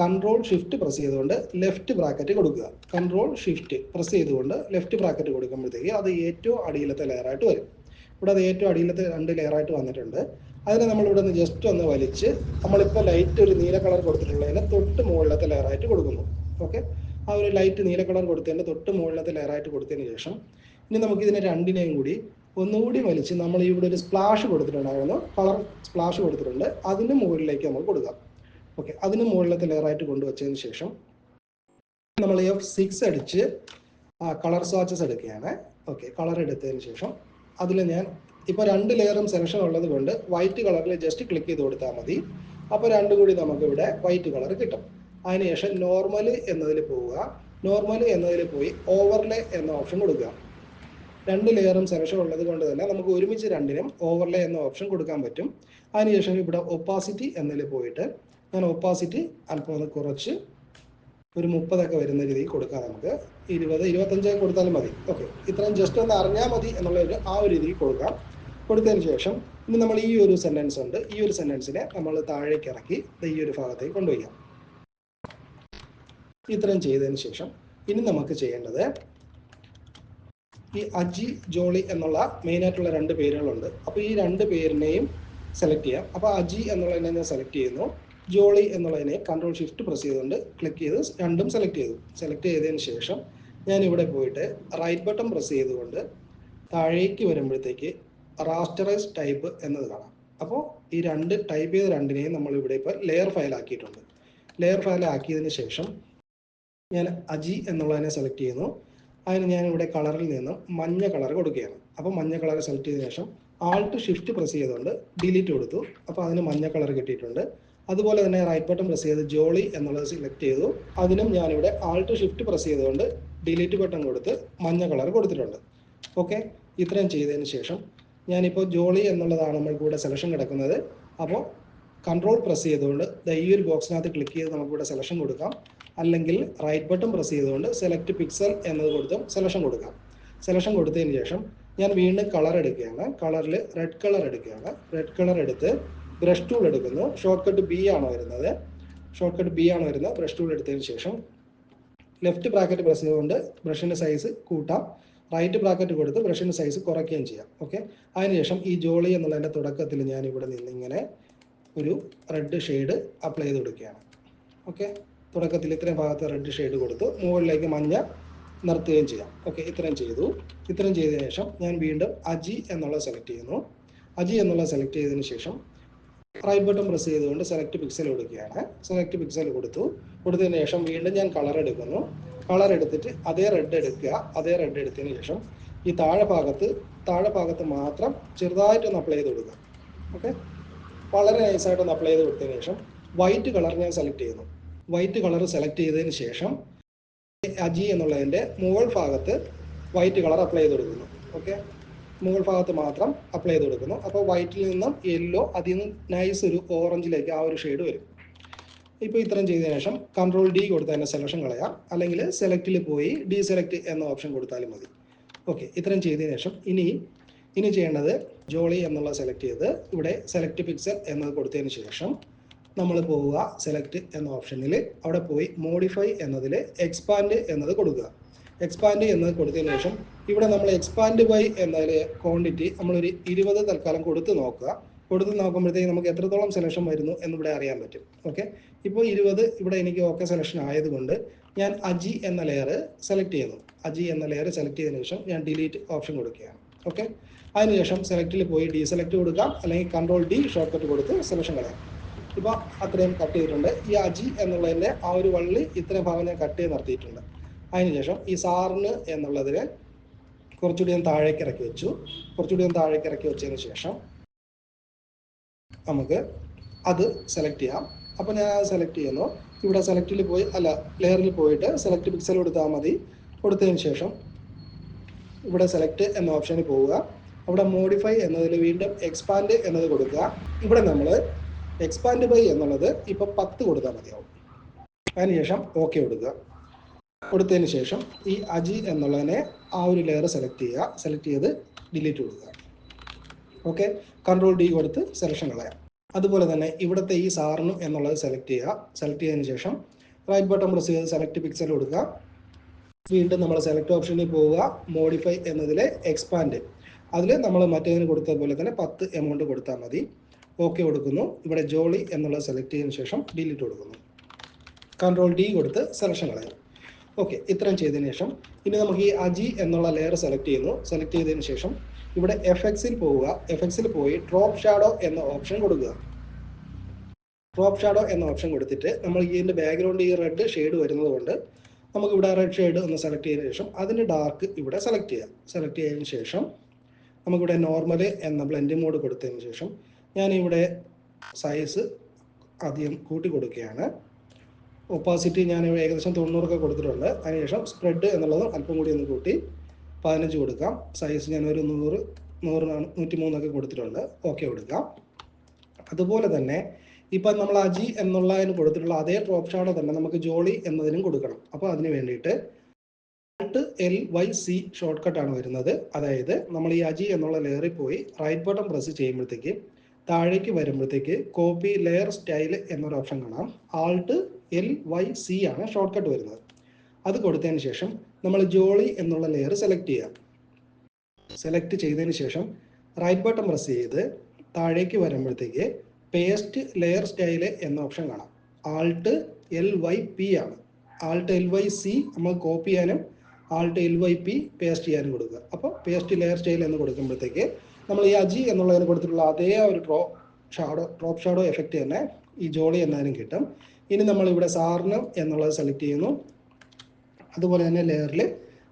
കൺട്രോൾ ഷിഫ്റ്റ് പ്രസ് ചെയ്തുകൊണ്ട് ലെഫ്റ്റ് ബ്രാക്കറ്റ് കൊടുക്കുക. കൺട്രോൾ ഷിഫ്റ്റ് പ്രസ് ചെയ്തുകൊണ്ട് ലെഫ്റ്റ് ബ്രാക്കറ്റ് കൊടുക്കുമ്പോഴത്തേക്ക് അത് ഏറ്റവും അടിയിലത്തെ ലെയറായിട്ട് വരും. ഇവിടെ അത് ഏറ്റവും അടിയിലത്തെ 2 ലെയറായിട്ട് വന്നിട്ടുണ്ട്. അതിനെ നമ്മളിവിടെ നിന്ന് ജസ്റ്റ് ഒന്ന് വലിച്ച് നമ്മളിപ്പോൾ ലൈറ്റ് ഒരു നീല കളർ കൊടുത്തിട്ടുള്ളതിന് തൊട്ട് മുകളിലത്തെ ലെയറായിട്ട് കൊടുക്കുന്നു. ഓക്കെ, ആ ഒരു ലൈറ്റ് നീല കളർ കൊടുത്തതിൻ്റെ തൊട്ട് മുകളിലത്തെ ലെയറായിട്ട് കൊടുത്തതിന് ശേഷം ഇനി നമുക്കിതിനെ രണ്ടിനെയും കൂടി ഒന്നുകൂടി വലിച്ച് നമ്മൾ ഇവിടെ ഒരു സ്പ്ലാഷ് കൊടുത്തിട്ടുണ്ടായിരുന്നു, കളർ സ്പ്ലാഷ് കൊടുത്തിട്ടുണ്ട്, അതിന് മുകളിലേക്ക് നമ്മൾ കൊടുക്കാം. ഓക്കെ, അതിന് മുകളിലത്തെ ലെയറായിട്ട് കൊണ്ടുവച്ചതിന് ശേഷം നമ്മൾ F6 അടിച്ച് കളർ സ്വാച്ചസ് എടുക്കുകയാണ്. ഓക്കെ, കളർ എടുത്തതിന് ശേഷം അതിൽ ഞാൻ ഇപ്പോൾ 2 ലെയറും സെലക്ഷൻ ഉള്ളത് കൊണ്ട് വൈറ്റ് കളറിൽ ജസ്റ്റ് ക്ലിക്ക് ചെയ്ത് കൊടുത്താൽ മതി. അപ്പോൾ രണ്ടും കൂടി നമുക്കിവിടെ വൈറ്റ് കളർ കിട്ടും. അതിനുശേഷം നോർമൽ എന്നതിൽ പോവുക. നോർമൽ എന്നതിൽ പോയി ഓവർലേ എന്ന ഓപ്ഷൻ കൊടുക്കുക. രണ്ട് ലെയറും സെലക്ഷൻ ഉള്ളത് കൊണ്ട് തന്നെ നമുക്ക് ഒരുമിച്ച് രണ്ടിനും ഓവർലേ എന്ന ഓപ്ഷൻ കൊടുക്കാൻ പറ്റും. അതിനുശേഷം ഇവിടെ ഒപ്പാസിറ്റി എന്നതിൽ പോയിട്ട് ഞാൻ ഒപ്പാസിറ്റി അല്പം ഒന്ന് കുറച്ച് ഒരു 30 വരുന്ന രീതിയിൽ കൊടുക്കാം. നമുക്ക് 20-25 കൊടുത്താലും മതി. ഓക്കെ, ഇത്രയും ജസ്റ്റ് ഒന്ന് അറിഞ്ഞാൽ മതി എന്നുള്ള ആ ഒരു രീതിയിൽ കൊടുക്കാം. കൊടുത്തതിന് ശേഷം ഇനി നമ്മൾ ഈ ഒരു സെന്റൻസ് ഉണ്ട്, ഈ ഒരു സെന്റൻസിനെ നമ്മൾ താഴേക്ക് ഇറക്കി ഈ ഒരു ഭാഗത്തേക്ക് കൊണ്ടുപോകാം. ഇത്രയും ചെയ്തതിന് ശേഷം ഇനി നമുക്ക് ചെയ്യേണ്ടത് ഈ അജി ജോളി എന്നുള്ള മെയിനായിട്ടുള്ള രണ്ട് പേരുകളുണ്ട്. അപ്പോൾ ഈ രണ്ട് പേരിനെയും സെലക്ട് ചെയ്യാം. അപ്പോൾ അജി എന്നുള്ളതിനെ ഞാൻ സെലക്ട് ചെയ്യുന്നു, ജോളി എന്നുള്ളതിനെ കൺട്രോൾ ഷിഫ്റ്റ് പ്രസ് ചെയ്തുകൊണ്ട് ക്ലിക്ക് ചെയ്ത് രണ്ടും സെലക്ട് ചെയ്തു. സെലക്ട് ചെയ്തതിന് ശേഷം ഞാൻ ഇവിടെ പോയിട്ട് റൈറ്റ് ബട്ടൺ പ്രസ് ചെയ്തുകൊണ്ട് താഴേക്ക് വരുമ്പോഴത്തേക്ക് റാസ്റ്ററൈസ് ടൈപ്പ് എന്നത് കാണാം. അപ്പോൾ ഈ രണ്ട് ടൈപ്പ് ചെയ്ത രണ്ടിനെയും നമ്മൾ ഇവിടെ ഇപ്പോൾ ലെയർ ഫയൽ ആക്കിയിട്ടുണ്ട്. ലെയർ ഫയൽ ആക്കിയതിന് ശേഷം ഞാൻ അജി എന്നുള്ളതിനെ സെലക്ട് ചെയ്യുന്നു. അതിന് ഞാൻ ഇവിടെ കളറിൽ നിന്നും മഞ്ഞ കളർ കൊടുക്കുകയാണ്. അപ്പോൾ മഞ്ഞ കളർ സെലക്ട് ചെയ്തതിനു ശേഷം ആൾട്ട് ഷിഫ്റ്റ് പ്രസ് ചെയ്തുകൊണ്ട് ഡിലീറ്റ് കൊടുത്തു. അപ്പോൾ അതിന് മഞ്ഞ കളർ കിട്ടിയിട്ടുണ്ട്. അതുപോലെ തന്നെ റൈറ്റ് ബട്ടൺ പ്രസ് ചെയ്ത് ജോളി എന്നുള്ളത് സെലക്ട് ചെയ്തു. അതിനും ഞാനിവിടെ ആൾട്ട് ഷിഫ്റ്റ് പ്രസ് ചെയ്തുകൊണ്ട് ഡിലീറ്റ് ബട്ടൺ കൊടുത്ത് മഞ്ഞ കളർ കൊടുത്തിട്ടുണ്ട്. ഓക്കെ, ഇത്രയും ചെയ്തതിന് ശേഷം ഞാനിപ്പോൾ ജോളി എന്നുള്ളതാണ് നമ്മൾക്ക് ഇവിടെ സെലക്ഷൻ കിടക്കുന്നത്. അപ്പോൾ കൺട്രോൾ പ്രസ് ചെയ്തുകൊണ്ട് ഈ ഒരു ബോക്സിനകത്ത് ക്ലിക്ക് ചെയ്ത് നമുക്കിവിടെ സെലക്ഷൻ കൊടുക്കാം. അല്ലെങ്കിൽ റൈറ്റ് ബട്ടൺ പ്രസ് ചെയ്തുകൊണ്ട് സെലക്ട് പിക്സൽ എന്നത് കൊടുത്തും സെലക്ഷൻ കൊടുക്കാം. സെലക്ഷൻ കൊടുത്തതിന് ശേഷം ഞാൻ വീണ്ടും കളർ എടുക്കുകയാണ്. കളറിൽ റെഡ് കളർ എടുക്കുകയാണ്. റെഡ് കളർ എടുത്ത് ബ്രഷ് ടൂൾ എടുക്കുന്നു. ഷോർട്ട് കട്ട് ബി ആണ് വരുന്നത്. ബ്രഷ് ടൂൾ എടുത്തതിന് ശേഷം ലെഫ്റ്റ് ബ്രാക്കറ്റ് പ്രസ് ചെയ്തുകൊണ്ട് ബ്രഷിൻ്റെ സൈസ് കൂട്ടാം. റൈറ്റ് ബ്രാക്കറ്റ് കൊടുത്ത് ബ്രഷിൻ്റെ സൈസ് കുറയ്ക്കുകയും ചെയ്യാം. ഓക്കെ, അതിനുശേഷം ഈ ജോളി എന്നുള്ളതിൻ്റെ തുടക്കത്തിൽ ഞാൻ ഇവിടെ നിന്നിങ്ങനെ ഒരു റെഡ് ഷെയ്ഡ് അപ്ലൈ ചെയ്ത് കൊടുക്കുകയാണ്. ഓക്കെ, തുടക്കത്തിൽ ഇത്രയും ഭാഗത്ത് റെഡ് ഷെയ്ഡ് കൊടുത്ത് മുകളിലേക്ക് മഞ്ഞ നിർത്തുകയും ചെയ്യാം. ഓക്കെ, ഇത്രയും ചെയ്തു. ഇത്രയും ചെയ്തതിന് ശേഷം ഞാൻ വീണ്ടും അജി എന്നുള്ളത് സെലക്ട് ചെയ്യുന്നു. അജി എന്നുള്ളത് സെലക്ട് ചെയ്തതിന് ശേഷം റൈറ്റ് ബട്ടൺ പ്രസ് ചെയ്തുകൊണ്ട് സെലക്ട് പിക്സൽ കൊടുക്കുകയാണ്. സെലക്ട് പിക്സൽ കൊടുത്തതിന് ശേഷം വീണ്ടും ഞാൻ കളർ എടുക്കുന്നു. കളർ എടുത്തിട്ട് അതേ റെഡ് എടുക്കുക. അതേ റെഡ് എടുത്തതിന് ശേഷം ഈ താഴെ ഭാഗത്ത് മാത്രം ചെറുതായിട്ടൊന്ന് അപ്ലൈ ചെയ്ത് കൊടുക്കുക. ഓക്കെ, വളരെ നൈസായിട്ടൊന്ന് അപ്ലൈ ചെയ്ത് കൊടുത്തതിന് ശേഷം വൈറ്റ് കളർ ഞാൻ സെലക്ട് ചെയ്യുന്നു. വൈറ്റ് കളർ സെലക്ട് ചെയ്തതിന് ശേഷം അജി എന്നുള്ളതിൻ്റെ മുകൾ ഭാഗത്ത് വൈറ്റ് കളർ അപ്ലൈ ചെയ്ത് കൊടുക്കുന്നു. ഓക്കെ, മുകൾ ഭാഗത്ത് മാത്രം അപ്ലൈ ചെയ്ത് കൊടുക്കുന്നു. അപ്പോൾ വൈറ്റിൽ നിന്നും യെല്ലോ, അതിൽ നിന്ന് നൈസ് ഒരു ഓറഞ്ചിലേക്ക് ആ ഒരു ഷെയ്ഡ് വരും. ഇപ്പോൾ ഇത്രയും ചെയ്തതിനു ശേഷം കൺട്രോൾ ഡി കൊടുത്ത് തന്നെ സെലക്ഷൻ കളയാം. അല്ലെങ്കിൽ സെലക്റ്റിൽ പോയി ഡീസെലക്ട് എന്ന ഓപ്ഷൻ കൊടുത്താലും മതി. ഓക്കെ, ഇത്രയും ചെയ്തതിനു ശേഷം ഇനി ചെയ്യേണ്ടത് ജോളി എന്നുള്ള സെലക്ട് ചെയ്ത് ഇവിടെ സെലക്ട് പിക്സൽ എന്നത് കൊടുത്തതിന് ശേഷം നമ്മൾ പോവുക സെലക്ട് എന്ന ഓപ്ഷനിൽ അവിടെ പോയി മോഡിഫൈ എന്നതിൽ എക്സ്പാൻഡ് എന്നത് കൊടുക്കുക. എക്സ്പാൻഡ് എന്നത് കൊടുത്തതിന് ശേഷം ഇവിടെ നമ്മൾ എക്സ്പാൻഡ് ബൈ എന്നതിൽ ക്വാണ്ടിറ്റി നമ്മളൊരു 20 തൽക്കാലം കൊടുത്ത് നോക്കുക. കൊടുത്ത് നോക്കുമ്പോഴത്തേക്ക് നമുക്ക് എത്രത്തോളം സെലക്ഷൻ വരുന്നു എന്നിവിടെ അറിയാൻ പറ്റും. ഓക്കെ, ഇപ്പോൾ 20 ഇവിടെ എനിക്ക് ഓക്കെ സെലക്ഷൻ ആയതുകൊണ്ട് ഞാൻ അജി എന്ന ലെയർ സെലക്ട് ചെയ്യുന്നു. അജി എന്ന ലെയർ സെലക്ട് ചെയ്തതിനു ശേഷം ഞാൻ ഡിലീറ്റ് ഓപ്ഷൻ കൊടുക്കുകയാണ്. ഓക്കെ, അതിനുശേഷം സെലക്റ്റിൽ പോയി ഡീസെലക്ട് കൊടുക്കാം. അല്ലെങ്കിൽ കൺട്രോൾ ഡി ഷോർട്ട് കട്ട് കൊടുത്ത് സെലക്ഷൻ കളയാം. ഇപ്പോൾ അത്രയും കട്ട് ചെയ്തിട്ടുണ്ട്. ഈ അജി എന്നുള്ളതിൻ്റെ ആ ഒരു വള്ളി ഇത്രയും ഭാഗം ഞാൻ കട്ട് ചെയ്ത് നിർത്തിയിട്ടുണ്ട്. അതിനുശേഷം ഈ സാറിന് എന്നുള്ളതിന് കുറച്ചുകൂടി ഞാൻ താഴേക്ക് ഇറക്കി വെച്ചതിന് ശേഷം നമുക്ക് അത് സെലക്ട് ചെയ്യാം. അപ്പോൾ ഞാൻ അത് സെലക്ട് ചെയ്യുന്നു. ഇവിടെ സെലക്റ്റിൽ പോയി ലെയറിൽ പോയിട്ട് സെലക്ട് പിക്സൽ കൊടുത്താൽ മതി. കൊടുത്തതിന് ശേഷം ഇവിടെ സെലക്ട് എന്ന ഓപ്ഷനിൽ പോവുക. അവിടെ മോഡിഫൈ എന്നതിൽ വീണ്ടും എക്സ്പാൻഡ് എന്നത് കൊടുക്കുക. ഇവിടെ നമ്മൾ എക്സ്പാൻഡ് ബൈ എന്നുള്ളത് ഇപ്പോൾ 10 കൊടുത്താൽ മതിയാവും. അതിനുശേഷം ഓക്കെ കൊടുത്തതിന് ശേഷം ഈ അജി എന്നുള്ളതിനെ ആ ഒരു ലെയർ സെലക്ട് ചെയ്ത് ഡിലീറ്റ് കൊടുക്കുക. ഓക്കെ, കൺട്രോൾ ഡി കൊടുത്ത് സെലക്ഷൻ കളയാം. അതുപോലെ തന്നെ ഇവിടുത്തെ ഈ സാറിന് എന്നുള്ളത് സെലക്ട് ചെയ്തതിന് ശേഷം റൈറ്റ് ബട്ടൺ പ്രസ് ചെയ്ത് സെലക്ട് പിക്സൽ കൊടുക്കുക. വീണ്ടും നമ്മൾ സെലക്ട് ഓപ്ഷനിൽ പോവുക. മോഡിഫൈ എന്നതിൽ എക്സ്പാൻഡ്, അതിൽ നമ്മൾ മറ്റേതിന് കൊടുത്തതുപോലെ തന്നെ 10 എമൗണ്ട് കൊടുത്താൽ മതി. ഓക്കെ കൊടുക്കുന്നു. ഇവിടെ ജോളി എന്നുള്ളത് സെലക്ട് ചെയ്തതിന് ശേഷം ഡിലീറ്റ് കൊടുക്കുന്നു. കൺട്രോൾ ഡി കൊടുത്ത് സെലക്ഷൻ കളയാം. ഓക്കെ, ഇത്രയും ചെയ്തതിന് ശേഷം ഇനി നമുക്ക് ഈ അജി എന്നുള്ള ലെയർ സെലക്ട് ചെയ്തതിന് ശേഷം ഇവിടെ എഫക്ട്സിൽ പോവുക. എഫക്ട്സിൽ പോയി ഡ്രോപ്പ് ഷാഡോ എന്ന ഓപ്ഷൻ കൊടുക്കുക. ഡ്രോപ്പ് ഷാഡോ എന്ന ഓപ്ഷൻ കൊടുത്തിട്ട് നമ്മൾ ഇതിൻ്റെ ബാക്ക്ഗ്രൗണ്ട് ഈ റെഡ് ഷെയ്ഡ് വരുന്നത് കൊണ്ട് നമുക്കിവിടെ റെഡ് ഷെയ്ഡ് ഒന്ന് സെലക്ട് ചെയ്തതിന് ശേഷം അതിൻ്റെ ഡാർക്ക് ഇവിടെ സെലക്ട് ചെയ്തതിന് ശേഷം നമുക്കിവിടെ നോർമൽ എന്ന ബ്ലെൻഡ് മോഡ് കൊടുത്തതിന് ശേഷം ഞാനിവിടെ സൈസ് അധികം കൂട്ടി കൊടുക്കുകയാണ്. ഒപ്പാസിറ്റി ഞാൻ ഏകദേശം 90 കൊടുത്തിട്ടുണ്ട്. അതിനുശേഷം സ്പ്രെഡ് എന്നുള്ളത് അല്പം കൂടി ഒന്ന് കൂട്ടി 15 കൊടുക്കാം. സൈസ് ഞാനൊരു 100 103 കൊടുത്തിട്ടുണ്ട്. ഓക്കെ കൊടുക്കാം. അതുപോലെ തന്നെ ഇപ്പം നമ്മൾ അജി എന്നുള്ളതിന് കൊടുത്തിട്ടുള്ള അതേ ഡ്രോപ്പ് ഷാഡോ തന്നെ നമുക്ക് ജോളി എന്നതിനും കൊടുക്കണം. അപ്പോൾ അതിന് വേണ്ടിയിട്ട് Alt+L+C ഷോർട്ട് കട്ടാണ് വരുന്നത്. അതായത് നമ്മൾ ഈ അജി എന്നുള്ള ലെയറിൽ പോയി റൈറ്റ് ബട്ടൺ പ്രസ് ചെയ്യുമ്പോഴത്തേക്ക് താഴേക്ക് വരുമ്പോഴത്തേക്ക് കോപ്പി ലെയർ സ്റ്റൈൽ എന്നൊരു ഓപ്ഷൻ കാണാം. Alt+L+C ആണ് ഷോർട്ട് കട്ട് വരുന്നത്. അത് കൊടുത്തതിന് ശേഷം നമ്മൾ ജോളി എന്നുള്ള ലെയർ സെലക്ട് ചെയ്യാം. സെലക്ട് ചെയ്തതിന് ശേഷം റൈറ്റ് ബട്ടൺ പ്രസ് ചെയ്ത് താഴേക്ക് വരുമ്പോഴത്തേക്ക് പേസ്റ്റ് ലെയർ സ്റ്റൈൽ എന്ന ഓപ്ഷൻ കാണാം. Alt+L+P ആണ്. Alt+L+C നമ്മൾ കോപ്പി ചെയ്യാനും Alt+L+P പേസ്റ്റ് ചെയ്യാനും കൊടുക്കുക. അപ്പോൾ പേസ്റ്റ് ലെയർ സ്റ്റൈൽ എന്ന് കൊടുക്കുമ്പോഴത്തേക്ക് നമ്മൾ ഈ അജി എന്നുള്ളതിന് കൊടുത്തിട്ടുള്ള അതേ ഒരു ഡ്രോപ്പ് ഷാഡോ എഫക്റ്റ് തന്നെ ഈ ജോളി എന്നതിനും കിട്ടും. ഇനി നമ്മൾ ഇവിടെ സാർണം എന്നുള്ളത് സെലക്ട് ചെയ്യുന്നു. അതുപോലെ തന്നെ ലെയറിൽ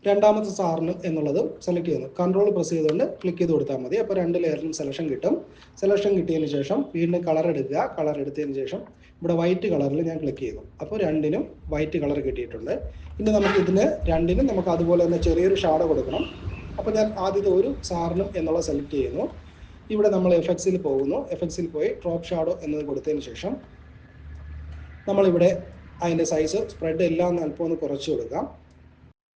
രണ്ടാമത്തെ സാർണം എന്നുള്ളതും സെലക്ട് ചെയ്യുന്നു. കൺട്രോൾ പ്രസ് ചെയ്തുകൊണ്ട് ക്ലിക്ക് ചെയ്ത് കൊടുത്താൽ മതി. അപ്പോൾ രണ്ട് ലെയറിലും സെലക്ഷൻ കിട്ടും. സെലക്ഷൻ കിട്ടിയതിന് ശേഷം വീണ്ടും കളർ എടുക്കുക. കളർ എടുത്തതിന് ശേഷം ഇവിടെ വൈറ്റ് കളറിൽ ഞാൻ ക്ലിക്ക് ചെയ്തു. അപ്പോൾ രണ്ടിനും വൈറ്റ് കളർ കിട്ടിയിട്ടുണ്ട്. ഇനി നമുക്ക് ഇതിന് രണ്ടിനും നമുക്ക് അതുപോലെ തന്നെ ചെറിയൊരു ഷാഡോ കൊടുക്കണം. അപ്പോൾ ഞാൻ ആദ്യത്തെ ഒരു സാർണം എന്നുള്ളത് സെലക്ട് ചെയ്യുന്നു. ഇവിടെ നമ്മൾ എഫക്ട്സിൽ പോകുന്നു. എഫക്ട്സിൽ പോയി ഡ്രോപ്പ് ഷാഡോ എന്നത് കൊടുത്തതിന് ശേഷം നമ്മളിവിടെ അതിൻ്റെ സൈസ് സ്പ്രെഡ് എല്ലാം അല്പം ഒന്ന് കുറച്ച് കൊടുക്കാം.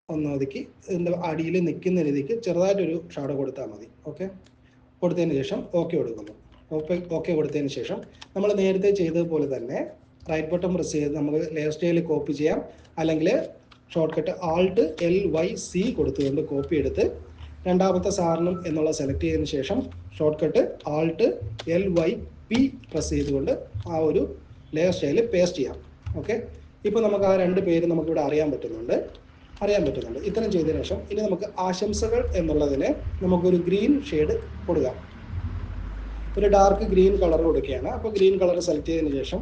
ഒന്ന് ഒതുക്കി ഇതിൻ്റെ അടിയിൽ നിൽക്കുന്ന രീതിക്ക് ചെറുതായിട്ടൊരു ഷാഡോ കൊടുത്താൽ മതി. ഓക്കെ കൊടുത്തതിന് ശേഷം ഓക്കെ കൊടുക്കുന്നു. ഓക്കെ കൊടുത്തതിന് ശേഷം നമ്മൾ നേരത്തെ ചെയ്തതുപോലെ തന്നെ റൈറ്റ് ബട്ടൺ പ്രസ് ചെയ്ത് നമുക്ക് ലെയർ സ്റ്റൈലിൽ കോപ്പി ചെയ്യാം. അല്ലെങ്കിൽ ഷോർട്ട് കട്ട് Alt+L+C കൊടുത്തുകൊണ്ട് കോപ്പി എടുത്ത് രണ്ടാമത്തെ സാർണം എന്നുള്ള സെലക്ട് ചെയ്തതിന് ശേഷം ഷോർട്ട് കട്ട് Alt+L+P പ്രസ് ചെയ്തുകൊണ്ട് ആ ഒരു ലെയർ സ്റ്റൈലിൽ പേസ്റ്റ് ചെയ്യാം. ഓക്കെ ഇപ്പോൾ നമുക്ക് ആ രണ്ട് പേര് നമുക്കിവിടെ അറിയാൻ പറ്റുന്നുണ്ട്. ഇത്രയും ചെയ്തതിനു ശേഷം ഇനി നമുക്ക് ആശംസകൾ എന്നുള്ളതിന് നമുക്കൊരു ഗ്രീൻ ഷെയ്ഡ് കൊടുക്കാം. ഒരു ഡാർക്ക് ഗ്രീൻ കളർ കൊടുക്കുകയാണ്. അപ്പോൾ ഗ്രീൻ കളർ സെലക്ട് ചെയ്തതിന് ശേഷം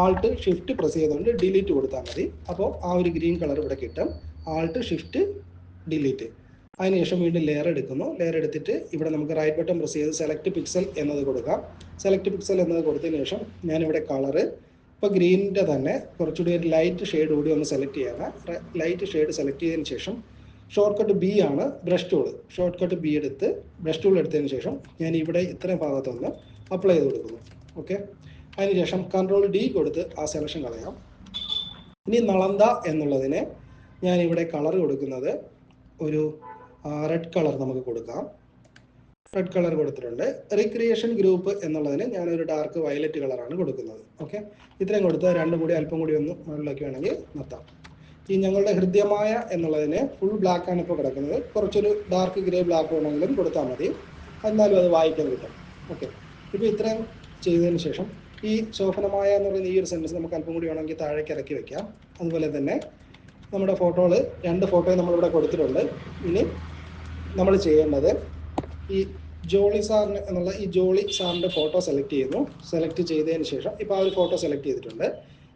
Alt+Shift പ്രസ് ചെയ്തുകൊണ്ട് ഡിലീറ്റ് കൊടുത്താൽ മതി. അപ്പോൾ ആ ഒരു ഗ്രീൻ കളർ ഇവിടെ കിട്ടും. Alt+Shift+Delete. അതിനുശേഷം വീണ്ടും ലെയർ എടുക്കുന്നു. ലെയർ എടുത്തിട്ട് ഇവിടെ നമുക്ക് റൈറ്റ് ബട്ടൺ പ്രസ് ചെയ്ത് സെലക്ട് പിക്സൽ എന്നത് കൊടുക്കാം. സെലക്ട് പിക്സൽ എന്നത് കൊടുത്തതിന് ശേഷം ഞാനിവിടെ കളറ് ഇപ്പോൾ ഗ്രീനിൻ്റെ തന്നെ കുറച്ചുകൂടി ഒരു ലൈറ്റ് ഷെയ്ഡ് കൂടി ഒന്ന് സെലക്ട് ചെയ്യണം. ലൈറ്റ് ഷെയ്ഡ് സെലക്ട് ചെയ്തതിന് ശേഷം ഷോർട്ട് കട്ട് B ആണ് brush tool. Short cut B എടുത്ത് ബ്രഷ് ടൂൾ എടുത്തതിന് ശേഷം ഞാൻ ഇവിടെ ഇത്രയും ഭാഗത്തൊന്ന് അപ്ലൈ ചെയ്ത് കൊടുക്കുന്നു. ഓക്കെ അതിനുശേഷം കൺട്രോൾ D കൊടുത്ത് ആ സെലക്ഷൻ കളയാം. ഇനി നളന്ത എന്നുള്ളതിന് ഞാനിവിടെ കളർ കൊടുക്കുന്നത് ഒരു റെഡ് കളർ നമുക്ക് കൊടുക്കാം. റെഡ് കളർ കൊടുത്തിട്ടുണ്ട്. റീക്രിയേഷൻ ഗ്രൂപ്പ് എന്നുള്ളതിന് ഞാനൊരു ഡാർക്ക് വയലറ്റ് കളറാണ് കൊടുക്കുന്നത്. ഓക്കെ ഇത്രയും കൊടുത്ത് രണ്ടും കൂടി അല്പം കൂടി ഒന്ന് മുകളിലേക്ക് വേണമെങ്കിൽ നിർത്താം. ഈ ഞങ്ങളുടെ ഹൃദ്യമായ എന്നുള്ളതിന് ഫുൾ ബ്ലാക്ക് ആണ് ഇപ്പോൾ കിടക്കുന്നത്. കുറച്ചൊരു ഡാർക്ക് ഗ്രേ ബ്ലാക്ക് വേണമെങ്കിലും കൊടുത്താൽ മതി. എന്നാലും അത് വായിക്കാൻ കിട്ടും. ഓക്കെ ഇപ്പോൾ ഇത്രയും ചെയ്തതിന് ശേഷം ഈ ശോഭനമായ എന്ന് പറയുന്ന ഈ ഒരു സെൻറ്റൻസ് നമുക്ക് അല്പം കൂടി വേണമെങ്കിൽ താഴേക്ക് ഇറക്കി വയ്ക്കാം. അതുപോലെ തന്നെ നമ്മുടെ ഫോട്ടോകൾ രണ്ട് ഫോട്ടോയും നമ്മളിവിടെ കൊടുത്തിട്ടുണ്ട്. ഇനി നമ്മൾ ചെയ്യേണ്ടത് ഈ ജോളി സാറിന് എന്നുള്ള ഈ ജോളി സാറിൻ്റെ ഫോട്ടോ സെലക്ട് ചെയ്യുന്നു. സെലക്ട് ചെയ്തതിന് ശേഷം ഇപ്പോൾ ആ ഒരു ഫോട്ടോ സെലക്ട് ചെയ്തിട്ടുണ്ട്.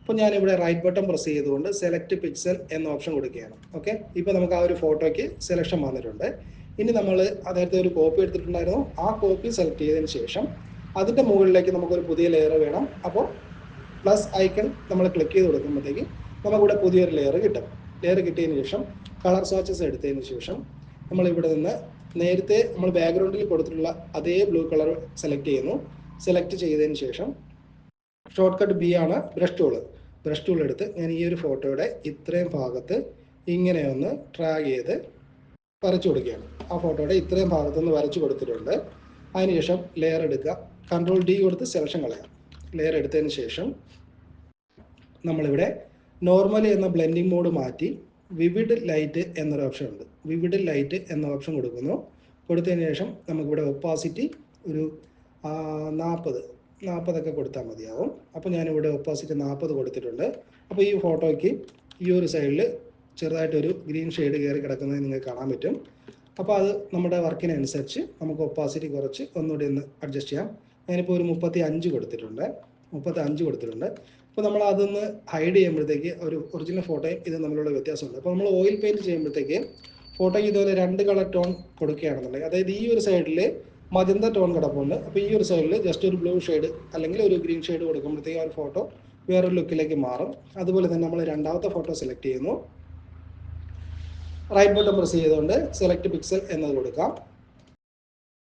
അപ്പോൾ ഞാനിവിടെ റൈറ്റ് ബട്ടൺ പ്രസ് ചെയ്തുകൊണ്ട് സെലക്ട് പിക്സൽ എന്ന ഓപ്ഷൻ കൊടുക്കുകയാണ്. ഓക്കെ ഇപ്പോൾ നമുക്ക് ആ ഒരു ഫോട്ടോയ്ക്ക് സെലക്ഷൻ വന്നിട്ടുണ്ട്. ഇനി നമ്മൾ നേരത്തെ ഒരു കോപ്പി എടുത്തിട്ടുണ്ടായിരുന്നു. ആ കോപ്പി സെലക്ട് ചെയ്തതിന് ശേഷം അതിൻ്റെ മുകളിലേക്ക് നമുക്കൊരു പുതിയ ലെയർ വേണം. അപ്പോൾ പ്ലസ് ഐക്കൺ നമ്മൾ ക്ലിക്ക് ചെയ്ത് കൊടുക്കുമ്പോഴത്തേക്ക് നമുക്കിവിടെ പുതിയൊരു ലെയർ കിട്ടും. ലെയർ കിട്ടിയതിന് ശേഷം കളർ സ്വാച്ചസ് എടുത്തതിന് ശേഷം നമ്മളിവിടെ നിന്ന് നേരത്തെ നമ്മൾ ബാക്ക്ഗ്രൗണ്ടിൽ കൊടുത്തിട്ടുള്ള അതേ ബ്ലൂ കളർ സെലക്ട് ചെയ്യുന്നു. സെലക്ട് ചെയ്തതിന് ശേഷം ഷോർട്ട് കട്ട് B ആണ് ബ്രഷ് ടൂൾ എടുത്ത് ഞാൻ ഈ ഒരു ഫോട്ടോയുടെ ഇത്രയും ഭാഗത്ത് ഇങ്ങനെ ഒന്ന് ഡ്രാഗ് ചെയ്ത് വരച്ചു കൊടുക്കുകയാണ്. ആ ഫോട്ടോയുടെ ഇത്രയും ഭാഗത്തുനിന്ന് വരച്ചു കൊടുത്തിട്ടുണ്ട്. അതിനുശേഷം ലെയർ എടുക്കുക. കൺട്രോൾ D കൊടുത്ത് സെലക്ഷൻ കളയാം. ലെയർ എടുത്തതിന് ശേഷം നമ്മളിവിടെ നോർമലി എന്ന ബ്ലെൻഡിങ് മോഡ് മാറ്റി വിവിഡ് ലൈറ്റ് എന്നൊരു ഓപ്ഷൻ ഉണ്ട്. വിവിഡ് ലൈറ്റ് എന്ന ഓപ്ഷൻ കൊടുത്തതിന് ശേഷം നമുക്കിവിടെ ഒപ്പാസിറ്റി ഒരു 40 കൊടുത്താൽ മതിയാവും. അപ്പോൾ ഞാനിവിടെ ഒപ്പാസിറ്റി 40 കൊടുത്തിട്ടുണ്ട്. അപ്പോൾ ഈ ഫോട്ടോയ്ക്ക് ഈ ഒരു സൈഡിൽ ചെറുതായിട്ടൊരു ഗ്രീൻ ഷെയ്ഡ് കയറി കിടക്കുന്നത് നിങ്ങൾക്ക് കാണാൻ പറ്റും. അപ്പോൾ അത് നമ്മുടെ വർക്കിനനുസരിച്ച് നമുക്ക് ഒപ്പാസിറ്റി കുറച്ച് ഒന്നുകൂടി ഒന്ന് അഡ്ജസ്റ്റ് ചെയ്യാം. ഞാനിപ്പോൾ ഒരു 35 കൊടുത്തിട്ടുണ്ട്. അപ്പോൾ നമ്മൾ അതൊന്ന് ഹൈഡ് ചെയ്യുമ്പോഴത്തേക്ക് ഒരു ഒറിജിനൽ ഫോട്ടോയും ഇത് തമ്മിലുള്ള വ്യത്യാസമുണ്ട്. അപ്പോൾ നമ്മൾ ഓയിൽ പെയിൻറ്റ് ചെയ്യുമ്പോഴത്തേക്ക് ഫോട്ടോയ്ക്ക് ഇതുപോലെ 2 കളർ ടോൺ കൊടുക്കുകയാണെന്നുണ്ടെങ്കിൽ, അതായത് ഈ ഒരു സൈഡിൽ മജന്ത ടോൺ കിടപ്പുണ്ട്. അപ്പോൾ ഈ ഒരു സൈഡിൽ ജസ്റ്റ് ഒരു ബ്ലൂ ഷെയ്ഡ് അല്ലെങ്കിൽ ഒരു ഗ്രീൻ ഷെയ്ഡ് കൊടുക്കുമ്പോഴത്തേക്ക് ആ ഒരു ഫോട്ടോ വേറൊരു ലുക്കിലേക്ക് മാറും. അതുപോലെ തന്നെ നമ്മൾ രണ്ടാമത്തെ ഫോട്ടോ സെലക്ട് ചെയ്യുന്നു. റൈറ്റ് ബട്ടൺ പ്രസ് ചെയ്തുകൊണ്ട് സെലക്ട് പിക്സൽ എന്നത് കൊടുക്കാം.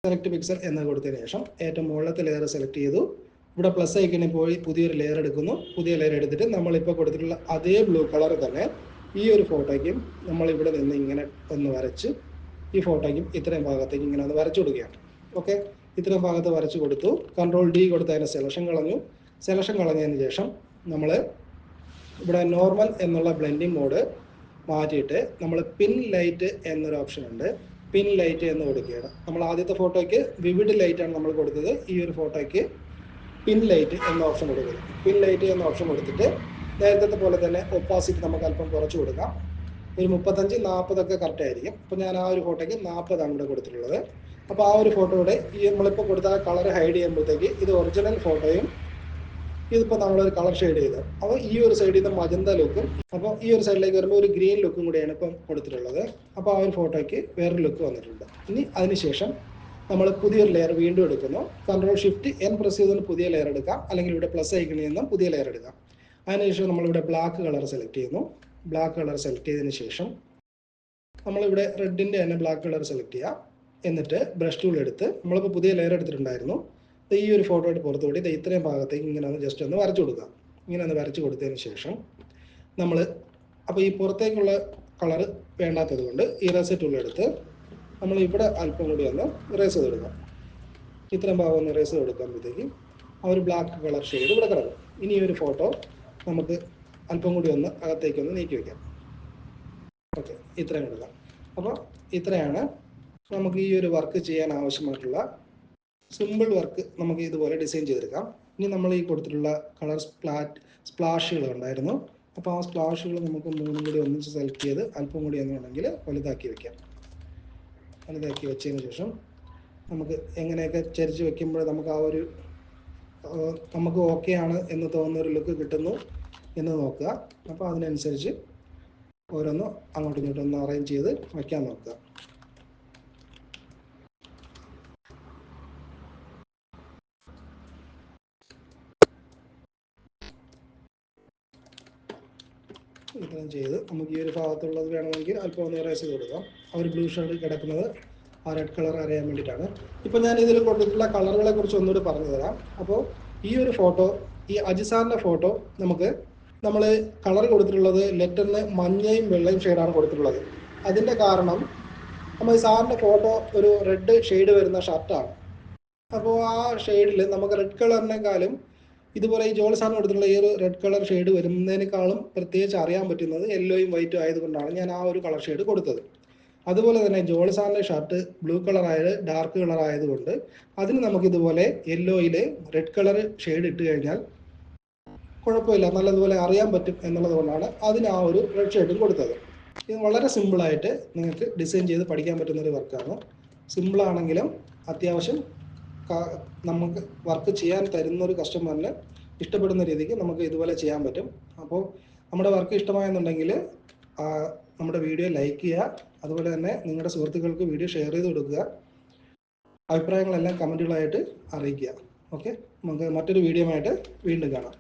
സെലക്ട് പിക്സൽ എന്ന് കൊടുത്തതിന് ശേഷം ഏറ്റവും മുകളിലത്തെ ലെയർ സെലക്ട് ചെയ്തു. ഇവിടെ പ്ലസ് ഐക്കണിൽ പോയി പുതിയൊരു ലെയർ എടുക്കുന്നു. പുതിയ ലെയർ എടുത്തിട്ട് നമ്മളിപ്പോൾ കൊടുത്തിട്ടുള്ള അതേ ബ്ലൂ കളർ തന്നെ ഈ ഒരു ഫോട്ടോയ്ക്കും നമ്മൾ ഇവിടെ നിന്ന് ഇങ്ങനെ ഒന്ന് വരച്ച് ഈ ഫോട്ടോയ്ക്കും ഇത്രയും ഭാഗത്തേക്ക് ഇങ്ങനെ ഒന്ന് വരച്ചു കൊടുക്കുകയാണ്. ഓക്കെ, ഇത്രയും ഭാഗത്ത് വരച്ചു കൊടുത്തു. കൺട്രോൾ ഡി കൊടുത്ത് അതിന് സെലക്ഷൻ കളഞ്ഞു. സെലക്ഷൻ കളഞ്ഞതിന് ശേഷം നമ്മൾ ഇവിടെ നോർമൽ എന്നുള്ള ബ്ലെൻഡിങ് മോഡ് മാറ്റിയിട്ട് നമ്മൾ പിൻ ലൈറ്റ് എന്നൊരു ഓപ്ഷൻ ഉണ്ട്. പിൻ ലൈറ്റ് എന്ന് കൊടുക്കുകയാണ്. നമ്മൾ ആദ്യത്തെ ഫോട്ടോയ്ക്ക് വിവിഡ് ലൈറ്റാണ് നമ്മൾ കൊടുത്തത്. ഈ ഒരു ഫോട്ടോയ്ക്ക് പിൻ ലൈറ്റ് എന്ന ഓപ്ഷൻ കൊടുക്കുന്നത്. പിൻ ലൈറ്റ് എന്ന ഓപ്ഷൻ കൊടുത്തിട്ട് നേരത്തെ പോലെ തന്നെ ഒപ്പാസിറ്റി നമുക്ക് അല്പം കുറച്ച് കൊടുക്കാം. ഒരു 35-40 കറക്റ്റ് ആയിരിക്കും. അപ്പോൾ ഞാൻ ആ ഒരു ഫോട്ടോയ്ക്ക് 40 ഇവിടെ കൊടുത്തിട്ടുള്ളത്. അപ്പോൾ ആ ഒരു ഫോട്ടോയുടെ ഈ നമ്മളിപ്പോൾ കൊടുത്ത കളർ ഹൈഡ് ചെയ്യുമ്പോഴത്തേക്ക് ഇത് ഒറിജിനൽ ഫോട്ടോയും ഇതിപ്പോൾ നമ്മളൊരു കളർ ഷെയ്ഡ് ചെയ്ത് അപ്പോൾ ഈ ഒരു സൈഡിൽ നിന്ന് മജന്ത ലുക്കും അപ്പോൾ ഈ ഒരു സൈഡിലേക്ക് വരുമ്പോൾ ഒരു ഗ്രീൻ ലുക്കും കൂടിയാണ് ഇപ്പം കൊടുത്തിട്ടുള്ളത്. അപ്പോൾ ആ ഒരു ഫോട്ടോയ്ക്ക് വേറൊരു ലുക്ക് വന്നിട്ടുണ്ട്. ഇനി അതിനുശേഷം നമ്മൾ പുതിയൊരു ലെയർ വീണ്ടും എടുക്കുന്നു. കൺട്രോൾ ഷിഫ്റ്റ് എൻ പ്രസ് ചെയ്തുകൊണ്ട് പുതിയ ലെയർ എടുക്കാം, അല്ലെങ്കിൽ ഇവിടെ പ്ലസ് ഐക്കണിൽ നിന്നും പുതിയ ലെയർ എടുക്കാം. അതിനുശേഷം നമ്മളിവിടെ ബ്ലാക്ക് കളർ സെലക്ട് ചെയ്യുന്നു. ബ്ലാക്ക് കളർ സെലക്ട് ചെയ്തതിന് ശേഷം നമ്മളിവിടെ റെഡിൻ്റെ തന്നെ ബ്ലാക്ക് കളർ സെലക്ട് ചെയ്യാം. എന്നിട്ട് ബ്രഷ് ടൂൾ എടുത്ത് നമ്മളിപ്പോൾ പുതിയ ലെയർ എടുത്തിട്ടുണ്ടായിരുന്നു. ഈ ഒരു ഫോട്ടോയുടെ പുറത്തുകൂടി ഇത്രയും ഭാഗത്തേക്ക് ഇങ്ങനെ ഒന്ന് ജസ്റ്റ് ഒന്ന് വരച്ചു കൊടുക്കാം. ഇങ്ങനെ ഒന്ന് വരച്ചു കൊടുത്തതിന് ശേഷം നമ്മൾ അപ്പോൾ ഈ പുറത്തേക്കുള്ള കളർ വേണ്ടാത്തത് കൊണ്ട് ഇറേസ് ടൂൾ എടുത്ത് നമ്മൾ ഇവിടെ അല്പം കൂടി ഒന്ന് ഇറേസ് ചെയ്ത് കൊടുക്കാം. ഇത്രയും ഭാഗം ഒന്ന് ഇറേസ് ചെയ്ത് കൊടുക്കുമ്പോഴത്തേക്കും ആ ഒരു ബ്ലാക്ക് കളർ ഷെയ്ഡ് ഇവിടെ കിടക്കും. ഇനി ഈ ഒരു ഫോട്ടോ നമുക്ക് അല്പം കൂടി ഒന്ന് അകത്തേക്കൊന്ന് നീക്കി വയ്ക്കാം. ഓക്കെ, ഇത്രയും കൊടുക്കാം. അപ്പോൾ ഇത്രയാണ് നമുക്ക് ഈ ഒരു വർക്ക് ചെയ്യാൻ ആവശ്യമായിട്ടുള്ള സിമ്പിൾ വർക്ക് നമുക്ക് ഇതുപോലെ ഡിസൈൻ ചെയ്തെടുക്കാം. ഇനി നമ്മൾ ഈ കൊടുത്തിട്ടുള്ള കളർ സ്പ്ലാഷുകൾ ഉണ്ടായിരുന്നു. അപ്പോൾ ആ സ്പ്ലാഷുകൾ നമുക്ക് മൂന്നും കൂടി ഒന്നിച്ച് സെലക്ട് ചെയ്ത് അല്പം കൂടി എന്ന് വേണമെങ്കിൽ വലുതാക്കി വയ്ക്കാം. വലുതാക്കി വെച്ചതിന് ശേഷം നമുക്ക് എങ്ങനെയൊക്കെ ചരിച്ച് വെക്കുമ്പോൾ നമുക്ക് ആ ഒരു നമുക്ക് ഓക്കെ ആണ് എന്ന് തോന്നുന്ന ഒരു ലുക്ക് കിട്ടുന്നു എന്ന് നോക്കുക. അപ്പോൾ അതിനനുസരിച്ച് ഓരോന്നും അങ്ങോട്ടും ഇങ്ങോട്ടും ഒന്ന് അറേഞ്ച് ചെയ്ത് വയ്ക്കാൻ നോക്കുക. ഇത്രയും ചെയ്ത് നമുക്ക് ഈ ഒരു ഭാഗത്തുള്ളത് വേണമെങ്കിൽ അല്പം ഒന്ന് ഇറേസ് ചെയ്ത് കൊടുക്കാം. ആ ഒരു ബ്ലൂ ഷെയ്ഡ് കിടക്കുന്നത് ആ റെഡ് കളർ അറിയാൻ വേണ്ടിയിട്ടാണ്. ഇപ്പോൾ ഞാൻ ഇതിൽ കൊടുത്തിട്ടുള്ള കളറുകളെ കുറിച്ച് ഒന്നുകൂടി പറഞ്ഞു തരാം. അപ്പോൾ ഈ ഒരു ഫോട്ടോ, ഈ അജിസാറിൻ്റെ ഫോട്ടോ നമ്മൾ കളർ കൊടുത്തിട്ടുള്ളത് ലെറ്ററിന് മഞ്ഞയും വെള്ളയും ഷെയ്ഡാണ് കൊടുത്തിട്ടുള്ളത്. അതിൻ്റെ കാരണം നമ്മൾ സാറിൻ്റെ ഫോട്ടോ ഒരു റെഡ് ഷെയ്ഡ് വരുന്ന ഷർട്ടാണ്. അപ്പോൾ ആ ഷെയ്ഡിൽ നമുക്ക് റെഡ് കളറിനേക്കാളും ഇതുപോലെ ഈ ജോൾ സാറിന് കൊടുത്തിട്ടുള്ള ഈ ഒരു റെഡ് കളർ ഷെയ്ഡ് വരുന്നതിനേക്കാളും പ്രത്യേകിച്ച് അറിയാൻ പറ്റുന്നത് യെല്ലോയും വൈറ്റും ആയതുകൊണ്ടാണ് ഞാൻ ആ ഒരു കളർ ഷെയ്ഡ് കൊടുത്തത്. അതുപോലെ തന്നെ ജോൾ സാറിൻ്റെ ഷർട്ട് ബ്ലൂ കളർ ആയത് ഡാർക്ക് കളർ ആയതുകൊണ്ട് അതിന് നമുക്കിതുപോലെ യെല്ലോയിൽ റെഡ് കളർ ഷെയ്ഡ് ഇട്ട് കഴിഞ്ഞാൽ കുഴപ്പമില്ല, നല്ലതുപോലെ അറിയാൻ പറ്റും എന്നുള്ളത് കൊണ്ടാണ് അതിന് ആ ഒരു റെഡ് ഷെയ്ഡും കൊടുത്തത്. ഇത് വളരെ സിമ്പിളായിട്ട് നിങ്ങൾക്ക് ഡിസൈൻ ചെയ്ത് പഠിക്കാൻ പറ്റുന്നൊരു വർക്കാണ്. സിമ്പിളാണെങ്കിലും അത്യാവശ്യം നമുക്ക് വർക്ക് ചെയ്യാൻ തരുന്നൊരു കസ്റ്റമറിന് ഇഷ്ടപ്പെടുന്ന രീതിക്ക് നമുക്ക് ഇതുപോലെ ചെയ്യാൻ പറ്റും. അപ്പോൾ നമ്മുടെ വർക്ക് ഇഷ്ടമായെന്നുണ്ടെങ്കിൽ നമ്മുടെ വീഡിയോ ലൈക്ക് ചെയ്യുക. അതുപോലെ തന്നെ നിങ്ങളുടെ സുഹൃത്തുക്കൾക്ക് വീഡിയോ ഷെയർ ചെയ്ത് കൊടുക്കുക. അഭിപ്രായങ്ങളെല്ലാം കമൻറ്റുകളായിട്ട് അറിയിക്കുക. ഓക്കെ, നമുക്ക് മറ്റൊരു വീഡിയോ ആയിട്ട് വീണ്ടും കാണാം.